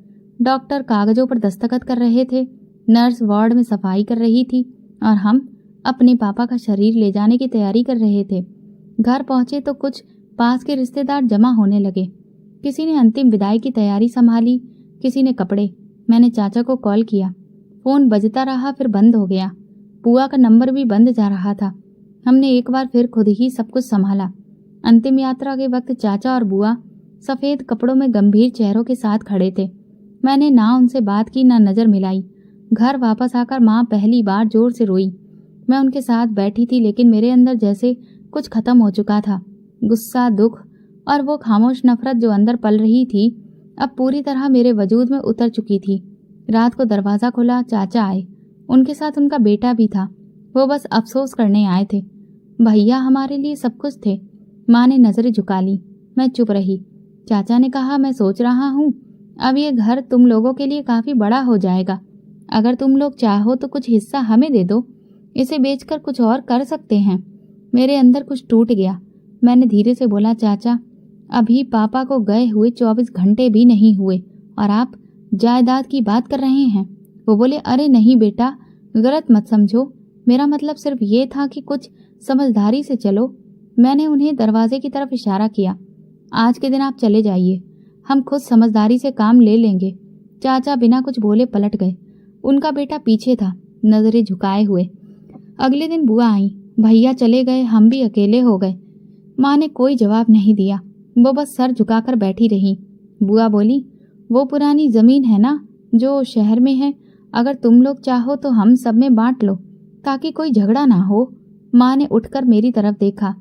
Speaker 2: डॉक्टर कागज़ों पर दस्तखत कर रहे थे, नर्स वार्ड में सफाई कर रही थी और हम अपने पापा का शरीर ले जाने की तैयारी कर रहे थे। घर पहुंचे तो कुछ पास के रिश्तेदार जमा होने लगे। किसी ने अंतिम विदाई की तैयारी संभाली, किसी ने कपड़े। मैंने चाचा को कॉल किया। फ़ोन बजता रहा, फिर बंद हो गया। बुआ का नंबर भी बंद जा रहा था। हमने एक बार फिर खुद ही सब कुछ संभाला। अंतिम यात्रा के वक्त चाचा और बुआ सफ़ेद कपड़ों में गंभीर चेहरों के साथ खड़े थे। मैंने ना उनसे बात की, ना नज़र मिलाई। घर वापस आकर माँ पहली बार जोर से रोई। मैं उनके साथ बैठी थी, लेकिन मेरे अंदर जैसे कुछ खत्म हो चुका था। गुस्सा, दुख और वो खामोश नफरत जो अंदर पल रही थी, अब पूरी तरह मेरे वजूद में उतर चुकी थी। रात को दरवाज़ा खुला, चाचा आए। उनके साथ उनका बेटा भी था। वो बस अफसोस करने आए थे। भैया हमारे लिए सब कुछ थे। माँ ने नज़रें झुका ली। मैं चुप रही। चाचा ने कहा, मैं सोच रहा हूँ अब ये घर तुम लोगों के लिए काफ़ी बड़ा हो जाएगा। अगर तुम लोग चाहो तो कुछ हिस्सा हमें दे दो। इसे बेचकर कुछ और कर सकते हैं। मेरे अंदर कुछ टूट गया। मैंने धीरे से बोला, चाचा, अभी पापा को गए हुए 24 घंटे भी नहीं हुए और आप जायदाद की बात कर रहे हैं। वो बोले, अरे नहीं बेटा, गलत मत समझो। मेरा मतलब सिर्फ ये था कि कुछ समझदारी से चलो। मैंने उन्हें दरवाजे की तरफ इशारा किया। आज के दिन आप चले जाइए, हम खुद समझदारी से काम ले लेंगे। चाचा बिना कुछ बोले पलट गए। उनका बेटा पीछे था, नजरें झुकाए हुए। अगले दिन बुआ आई। भैया चले गए, हम भी अकेले हो गए। माँ ने कोई जवाब नहीं दिया। वो बस सर झुकाकर बैठी रही। बुआ बोली, वो पुरानी ज़मीन है ना जो शहर में है, अगर तुम लोग चाहो तो हम सब में बांट लो ताकि कोई झगड़ा ना हो। माँ ने उठकर मेरी तरफ देखा।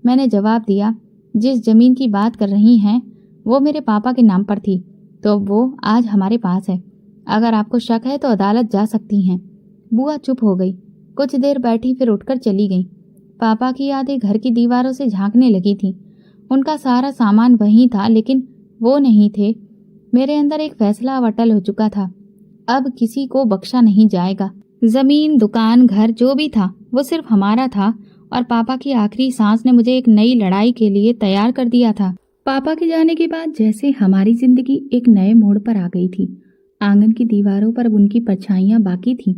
Speaker 2: मैंने जवाब दिया, जिस ज़मीन की बात कर रही हैं वो मेरे पापा के नाम पर थी, तो वो आज हमारे पास है। अगर आपको शक है तो अदालत जा सकती हैं। बुआ चुप हो गई। कुछ देर बैठी, फिर उठकर चली गई। पापा की यादें घर की दीवारों से झांकने लगी थी। उनका सारा सामान वहीं था, लेकिन वो नहीं थे। मेरे अंदर एक फैसला अब अटल हो चुका था। अब किसी को बख्शा नहीं जाएगा। ज़मीन, दुकान, घर जो भी था वो सिर्फ हमारा था और पापा की आखिरी सांस ने मुझे एक नई लड़ाई के लिए तैयार कर दिया था। पापा के जाने के बाद जैसे हमारी जिंदगी एक नए मोड़ पर आ गई थी। आंगन की दीवारों पर अब उनकी परछाइयां बाकी थीं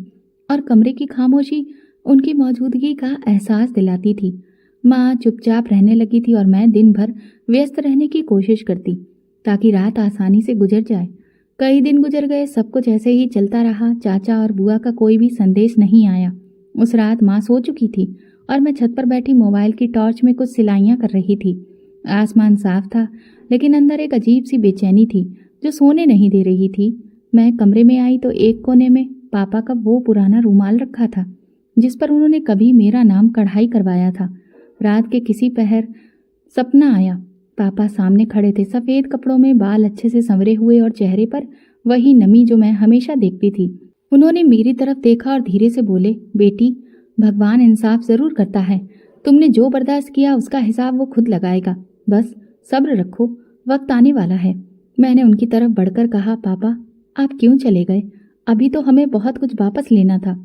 Speaker 2: और कमरे की खामोशी उनकी मौजूदगी का एहसास दिलाती थी। माँ चुपचाप रहने लगी थी और मैं दिन भर व्यस्त रहने की कोशिश करती ताकि रात आसानी से गुजर जाए। कई दिन गुजर गए, सब कुछ ऐसे ही चलता रहा। चाचा और बुआ का कोई भी संदेश नहीं आया। उस रात माँ सो चुकी थी और मैं छत पर बैठी मोबाइल की टॉर्च में कुछ सिलाइयाँ कर रही थी। आसमान साफ था, लेकिन अंदर एक अजीब सी बेचैनी थी जो सोने नहीं दे रही थी। मैं कमरे में आई तो एक कोने में पापा का वो पुराना रुमाल रखा था जिस पर उन्होंने कभी मेरा नाम कढ़ाई करवाया था। रात के किसी पहर सपना आया। पापा सामने खड़े थे, सफ़ेद कपड़ों में, बाल अच्छे से संवरे हुए और चेहरे पर वही नमी जो मैं हमेशा देखती थी। उन्होंने मेरी तरफ देखा और धीरे से बोले, बेटी, भगवान इंसाफ ज़रूर करता है। तुमने जो बर्दाश्त किया उसका हिसाब वो खुद लगाएगा। बस सब्र रखो, वक्त आने वाला है। मैंने उनकी तरफ बढ़कर कहा, पापा आप क्यों चले गए? अभी तो हमें बहुत कुछ वापस लेना था।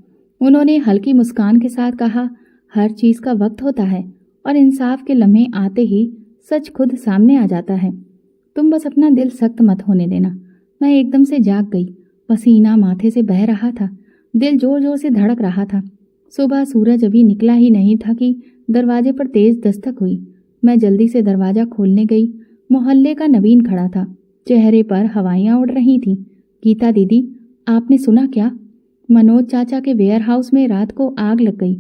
Speaker 2: उन्होंने हल्की मुस्कान के साथ कहा, हर चीज़ का वक्त होता है और इंसाफ के लम्हे आते ही सच खुद सामने आ जाता है। तुम बस अपना दिल सख्त मत होने देना। मैं एकदम से जाग गई। पसीना माथे से बह रहा था, दिल जोर जोर से धड़क रहा था। सुबह सूरज अभी निकला ही नहीं था कि दरवाजे पर तेज दस्तक हुई। मैं जल्दी से दरवाजा खोलने गई। मोहल्ले का नवीन खड़ा था, चेहरे पर हवाइयाँ उड़ रही थीं। गीता दीदी, आपने सुना क्या? मनोज चाचा के वेयर हाउस में रात को आग लग गई।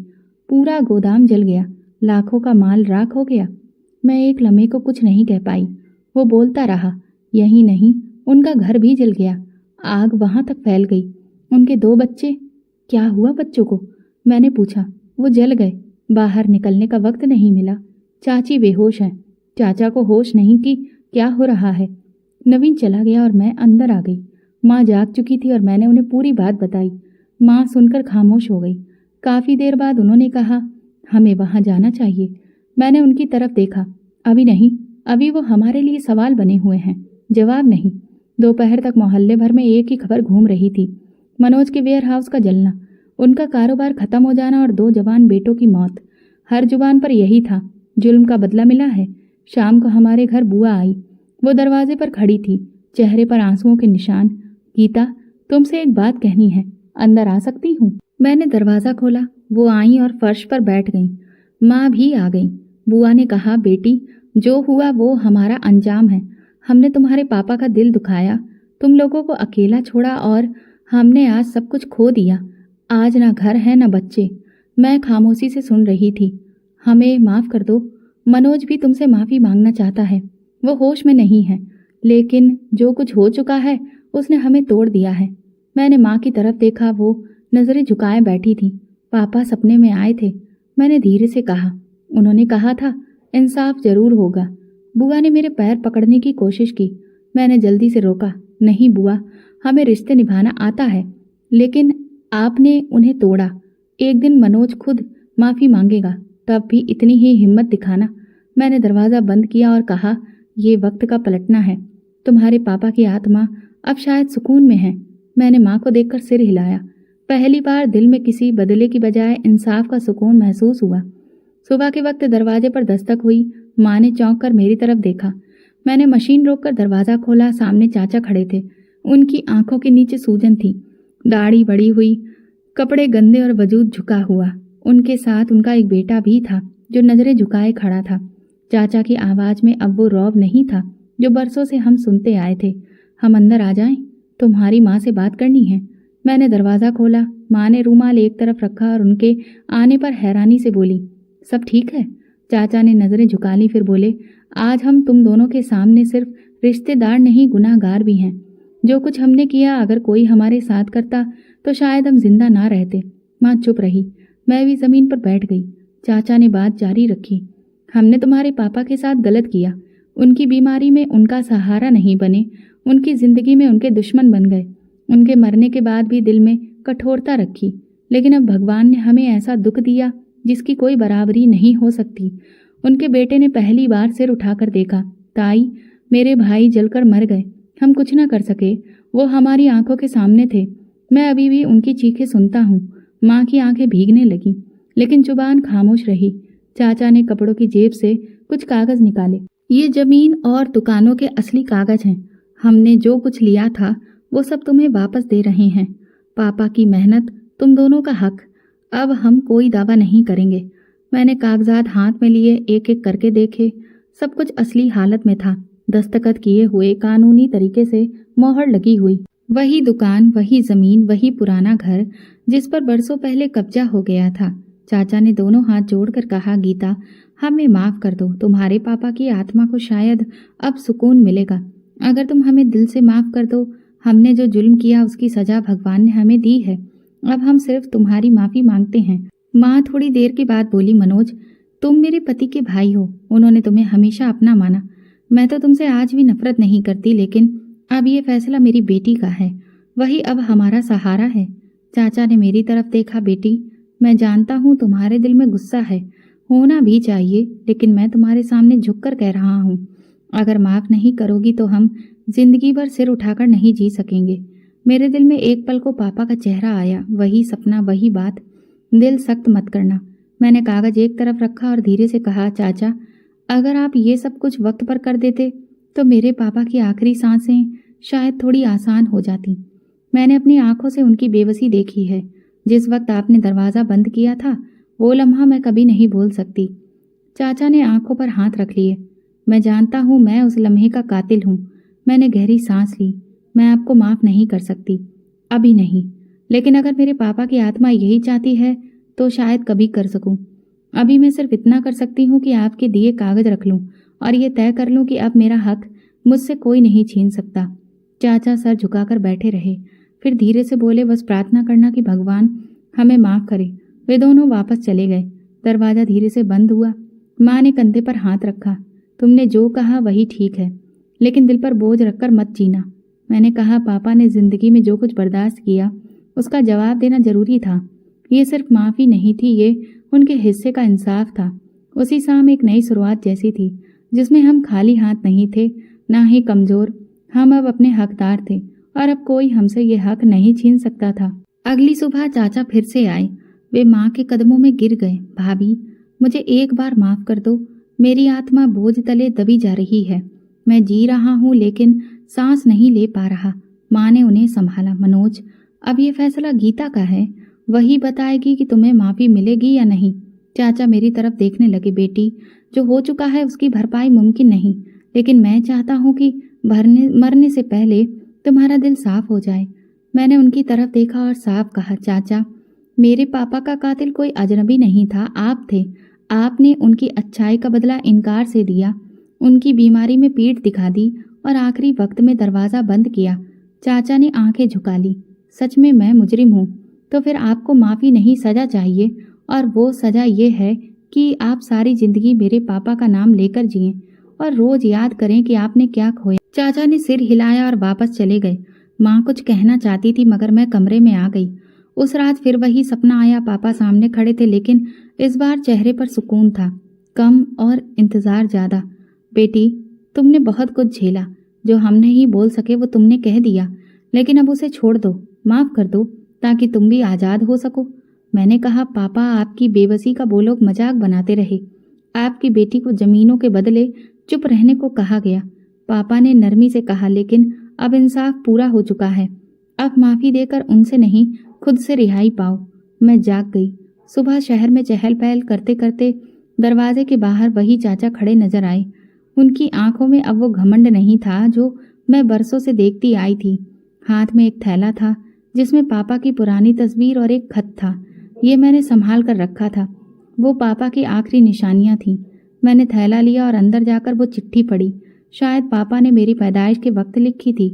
Speaker 2: पूरा गोदाम जल गया, लाखों का माल राख हो गया। मैं एक लम्हे को कुछ नहीं कह पाई। वो बोलता रहा। यही नहीं, उनका घर भी जल गया। आग वहां तक फैल गई। उनके 2 बच्चे। क्या हुआ बच्चों को? मैंने पूछा। वो जल गए। बाहर निकलने का वक्त नहीं मिला। चाची बेहोश हैं। चाचा को होश नहीं कि क्या हो रहा है। नवीन चला गया और मैं अंदर आ गई। माँ जाग चुकी थी और मैंने उन्हें पूरी बात बताई। माँ सुनकर खामोश हो गई। काफ़ी देर बाद उन्होंने कहा, हमें वहाँ जाना चाहिए। मैंने उनकी तरफ देखा। अभी नहीं, अभी वो हमारे लिए सवाल बने हुए हैं, जवाब नहीं। दोपहर तक मोहल्ले भर में एक ही खबर घूम रही थी, मनोज के वेयर हाउस का जलना, उनका कारोबार खत्म हो जाना और 2 जवान बेटों की मौत। हर जुबान पर यही था, जुल्म का बदला मिला है। शाम को हमारे घर बुआ आई। वो दरवाजे पर खड़ी थी, चेहरे पर आंसुओं के निशान। गीता, तुमसे एक बात कहनी है, अंदर आ सकती हूँ? मैंने दरवाज़ा खोला। वो आई और फर्श पर बैठ गईं। माँ भी आ गई। बुआ ने कहा, बेटी, जो हुआ वो हमारा अंजाम है। हमने तुम्हारे पापा का दिल दुखाया, तुम लोगों को अकेला छोड़ा और हमने आज सब कुछ खो दिया। आज ना घर है ना बच्चे। मैं खामोशी से सुन रही थी। हमें माफ़ कर दो। मनोज भी तुमसे माफ़ी मांगना चाहता है। वो होश में नहीं है, लेकिन जो कुछ हो चुका है उसने हमें तोड़ दिया है। मैंने माँ की तरफ देखा। वो नज़रें झुकाए बैठी थी। पापा सपने में आए थे। मैंने धीरे से कहा, उन्होंने कहा था इंसाफ जरूर होगा। बुआ ने मेरे पैर पकड़ने की कोशिश की। मैंने जल्दी से रोका। नहीं बुआ, हमें रिश्ते निभाना आता है, लेकिन आपने उन्हें तोड़ा। एक दिन मनोज खुद माफ़ी मांगेगा, तब भी इतनी ही हिम्मत दिखाना। मैंने दरवाज़ा बंद किया और कहा, ये वक्त का पलटना है। तुम्हारे पापा की आत्मा अब शायद सुकून में है। मैंने माँ को देखकर सिर हिलाया। पहली बार दिल में किसी बदले की बजाय इंसाफ का सुकून महसूस हुआ। सुबह के वक्त दरवाजे पर दस्तक हुई। माँ ने चौंक कर मेरी तरफ देखा। मैंने मशीन रोककर दरवाज़ा खोला। सामने चाचा खड़े थे। उनकी आंखों के नीचे सूजन थी, दाढ़ी बड़ी हुई, कपड़े गंदे और वजूद झुका हुआ। उनके साथ उनका एक बेटा भी था जो नज़रें झुकाए खड़ा था। चाचा की आवाज़ में अब वो रौब नहीं था जो बरसों से हम सुनते आए थे। हम अंदर आ जाएं, तुम्हारी माँ से बात करनी है। मैंने दरवाज़ा खोला। माँ ने रूमाल एक तरफ रखा और उनके आने पर हैरानी से बोली, सब ठीक है? चाचा ने नज़रें झुका ली, फिर बोले, आज हम तुम दोनों के सामने सिर्फ रिश्तेदार नहीं, गुनाहगार भी हैं। जो कुछ हमने किया, अगर कोई हमारे साथ करता तो शायद हम जिंदा ना रहते। माँ चुप रही। मैं भी ज़मीन पर बैठ गई। चाचा ने बात जारी रखी, हमने तुम्हारे पापा के साथ गलत किया। उनकी बीमारी में उनका सहारा नहीं बने, उनकी ज़िंदगी में उनके दुश्मन बन गए। उनके मरने के बाद भी दिल में कठोरता रखी, लेकिन अब भगवान ने हमें ऐसा दुख दिया जिसकी कोई बराबरी नहीं हो सकती। उनके बेटे ने पहली बार सिर उठाकर देखा। ताई, मेरे भाई जलकर मर गए, हम कुछ ना कर सके। वो हमारी आंखों के सामने थे। मैं अभी भी उनकी चीखें सुनता हूँ। माँ की आंखें भीगने लगीं, लेकिन जुबान खामोश रही। चाचा ने कपड़ों की जेब से कुछ कागज़ निकाले। ये ज़मीन और दुकानों के असली कागज़ हैं। हमने जो कुछ लिया था वो सब तुम्हें वापस दे रहे हैं। पापा की मेहनत, तुम दोनों का हक। अब हम कोई दावा नहीं करेंगे। मैंने कागजात हाथ में लिए, एक एक करके देखे। सब कुछ असली हालत में था, दस्तखत किए हुए, कानूनी तरीके से मोहर लगी हुई। वही दुकान, वही ज़मीन, वही पुराना घर जिस पर बरसों पहले कब्जा हो गया था। चाचा ने दोनों हाथ जोड़कर कहा, गीता, हमें माफ़ कर दो। तुम्हारे पापा की आत्मा को शायद अब सुकून मिलेगा। अगर तुम हमें दिल से माफ़ कर दो। हमने जो जुल्म किया उसकी सज़ा भगवान ने हमें दी है। अब हम सिर्फ तुम्हारी माफ़ी मांगते हैं। माँ थोड़ी देर के बाद बोली, मनोज, तुम मेरे पति के भाई हो। उन्होंने तुम्हें हमेशा अपना माना। मैं तो तुमसे आज भी नफरत नहीं करती, लेकिन अब ये फैसला मेरी बेटी का है। वही अब हमारा सहारा है। चाचा ने मेरी तरफ देखा। बेटी, मैं जानता हूँ तुम्हारे दिल में गुस्सा है, होना भी चाहिए, लेकिन मैं तुम्हारे सामने झुककर कह रहा हूँ, अगर माफ़ नहीं करोगी तो हम जिंदगी भर सिर उठाकर नहीं जी सकेंगे। मेरे दिल में एक पल को पापा का चेहरा आया, वही सपना, वही बात। दिल सख्त मत करना। मैंने कागज एक तरफ रखा और धीरे से कहा, चाचा, अगर आप ये सब कुछ वक्त पर कर देते तो मेरे पापा की आखिरी सांसें शायद थोड़ी आसान हो जाती। मैंने अपनी आंखों से उनकी बेबसी देखी है। जिस वक्त आपने दरवाज़ा बंद किया था, वो लम्हा मैं कभी नहीं भूल सकती। चाचा ने आंखों पर हाथ रख लिए। मैं जानता हूँ मैं उस लम्हे का कातिल हूँ। मैंने गहरी सांस ली। मैं आपको माफ़ नहीं कर सकती, अभी नहीं, लेकिन अगर मेरे पापा की आत्मा यही चाहती है तो शायद कभी कर सकूं। अभी मैं सिर्फ इतना कर सकती हूँ कि आपके दिए कागज रख लूं और ये तय कर लूं कि अब मेरा हक मुझसे कोई नहीं छीन सकता। चाचा सर झुकाकर बैठे रहे, फिर धीरे से बोले, बस प्रार्थना करना कि भगवान हमें माफ़ करे। वे दोनों वापस चले गए। दरवाज़ा धीरे से बंद हुआ। माँ ने कंधे पर हाथ रखा। तुमने जो कहा वही ठीक है, लेकिन दिल पर बोझ रखकर मत जीना। मैंने कहा, पापा ने जिंदगी में जो कुछ बर्दाश्त किया उसका जवाब देना जरूरी था। ये सिर्फ माफ़ी नहीं थी, ये उनके हिस्से का इंसाफ था। उसी शाम एक नई शुरुआत जैसी थी, जिसमें हम खाली हाथ नहीं थे, ना ही कमज़ोर। हम अब अपने हकदार थे और अब कोई हमसे ये हक नहीं छीन सकता था। अगली सुबह चाचा फिर से आए। वे माँ के कदमों में गिर गए। भाभी, मुझे एक बार माफ़ कर दो। मेरी आत्मा बोझ तले दबी जा रही है। मैं जी रहा हूँ लेकिन सांस नहीं ले पा रहा। माँ ने उन्हें संभाला। मनोज, अब ये फैसला गीता का है। वही बताएगी कि तुम्हें माफ़ी मिलेगी या नहीं। चाचा मेरी तरफ देखने लगे। बेटी, जो हो चुका है उसकी भरपाई मुमकिन नहीं, लेकिन मैं चाहता हूँ कि मरने से पहले तुम्हारा दिल साफ हो जाए। मैंने उनकी तरफ देखा और साफ कहा, चाचा, मेरे पापा का कातिल कोई अजनबी नहीं था, आप थे। आपने उनकी अच्छाई का बदला इनकार से दिया, उनकी बीमारी में पीठ दिखा दी और आखिरी वक्त में दरवाज़ा बंद किया। चाचा ने आंखें झुका ली। सच में मैं मुजरिम हूँ, तो फिर आपको माफ़ी नहीं सज़ा चाहिए, और वो सज़ा ये है कि आप सारी ज़िंदगी मेरे पापा का नाम लेकर जिएं और रोज़ याद करें कि आपने क्या खोया। चाचा ने सिर हिलाया और वापस चले गए। माँ कुछ कहना चाहती थी मगर मैं कमरे में आ गई। उस रात फिर वही सपना आया। पापा सामने खड़े थे, लेकिन इस बार चेहरे पर सुकून था, कम और इंतज़ार ज़्यादा। बेटी, तुमने बहुत कुछ झेला, जो हम नहीं बोल सके वो तुमने कह दिया, लेकिन अब उसे छोड़ दो, माफ़ कर दो, ताकि तुम भी आज़ाद हो सको। मैंने कहा, पापा, आपकी बेबसी का वो लोग मजाक बनाते रहे। आपकी बेटी को ज़मीनों के बदले चुप रहने को कहा गया। पापा ने नरमी से कहा, लेकिन अब इंसाफ पूरा हो चुका है। अब माफ़ी देकर उनसे नहीं, खुद से रिहाई पाओ। मैं जाग गई। सुबह शहर में चहल पहल करते करते दरवाजे के बाहर वही चाचा खड़े नजर आए। उनकी आंखों में अब वो घमंड नहीं था जो मैं बरसों से देखती आई थी। हाथ में एक थैला था जिसमें पापा की पुरानी तस्वीर और एक खत था। ये मैंने संभाल कर रखा था। वो पापा की आखिरी निशानियां थीं। मैंने थैला लिया और अंदर जाकर वो चिट्ठी पढ़ी। शायद पापा ने मेरी पैदाइश के वक्त लिखी थी।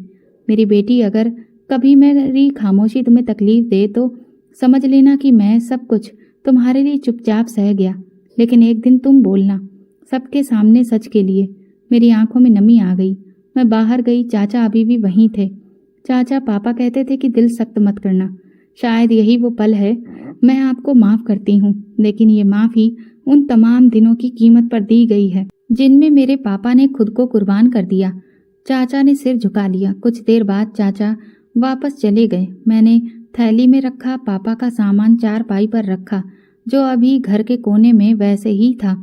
Speaker 2: मेरी बेटी, अगर कभी मेरी खामोशी तुम्हें तकलीफ दे तो समझ लेना कि मैं सब कुछ तुम्हारे लिए चुपचाप सह गया, लेकिन एक दिन तुम बोलना, सबके सामने सच के लिए। मेरी आंखों में नमी आ गई। मैं बाहर गई। चाचा अभी भी वहीं थे। चाचा, पापा कहते थे कि दिल सख्त मत करना। शायद यही वो पल है। मैं आपको माफ़ करती हूँ, लेकिन ये माफ़ी उन तमाम दिनों की कीमत पर दी गई है जिनमें मेरे पापा ने खुद को कुर्बान कर दिया। चाचा ने सिर झुका लिया। कुछ देर बाद चाचा वापस चले गए। मैंने थैली में रखा पापा का सामान चारपाई पर रखा, जो अभी घर के कोने में वैसे ही था।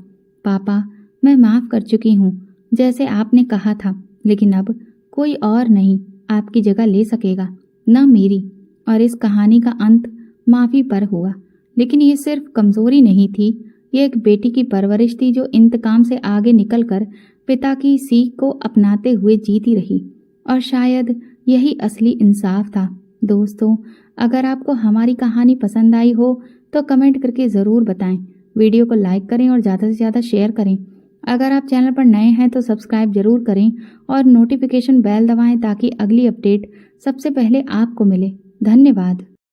Speaker 2: पापा, मैं माफ़ कर चुकी हूँ, जैसे आपने कहा था, लेकिन अब कोई और नहीं आपकी जगह ले सकेगा, ना मेरी। और इस कहानी का अंत माफ़ी पर हुआ। लेकिन ये सिर्फ कमज़ोरी नहीं थी, ये एक बेटी की परवरिश थी जो इंतकाम से आगे निकलकर पिता की सीख को अपनाते हुए जीती रही। और शायद यही असली इंसाफ था। दोस्तों, अगर आपको हमारी कहानी पसंद आई हो तो कमेंट करके ज़रूर बताएं। वीडियो को लाइक करें और ज़्यादा से ज़्यादा शेयर करें। अगर आप चैनल पर नए हैं तो सब्सक्राइब जरूर करें और नोटिफिकेशन बेल दबाएं ताकि अगली अपडेट सबसे पहले आपको मिले। धन्यवाद।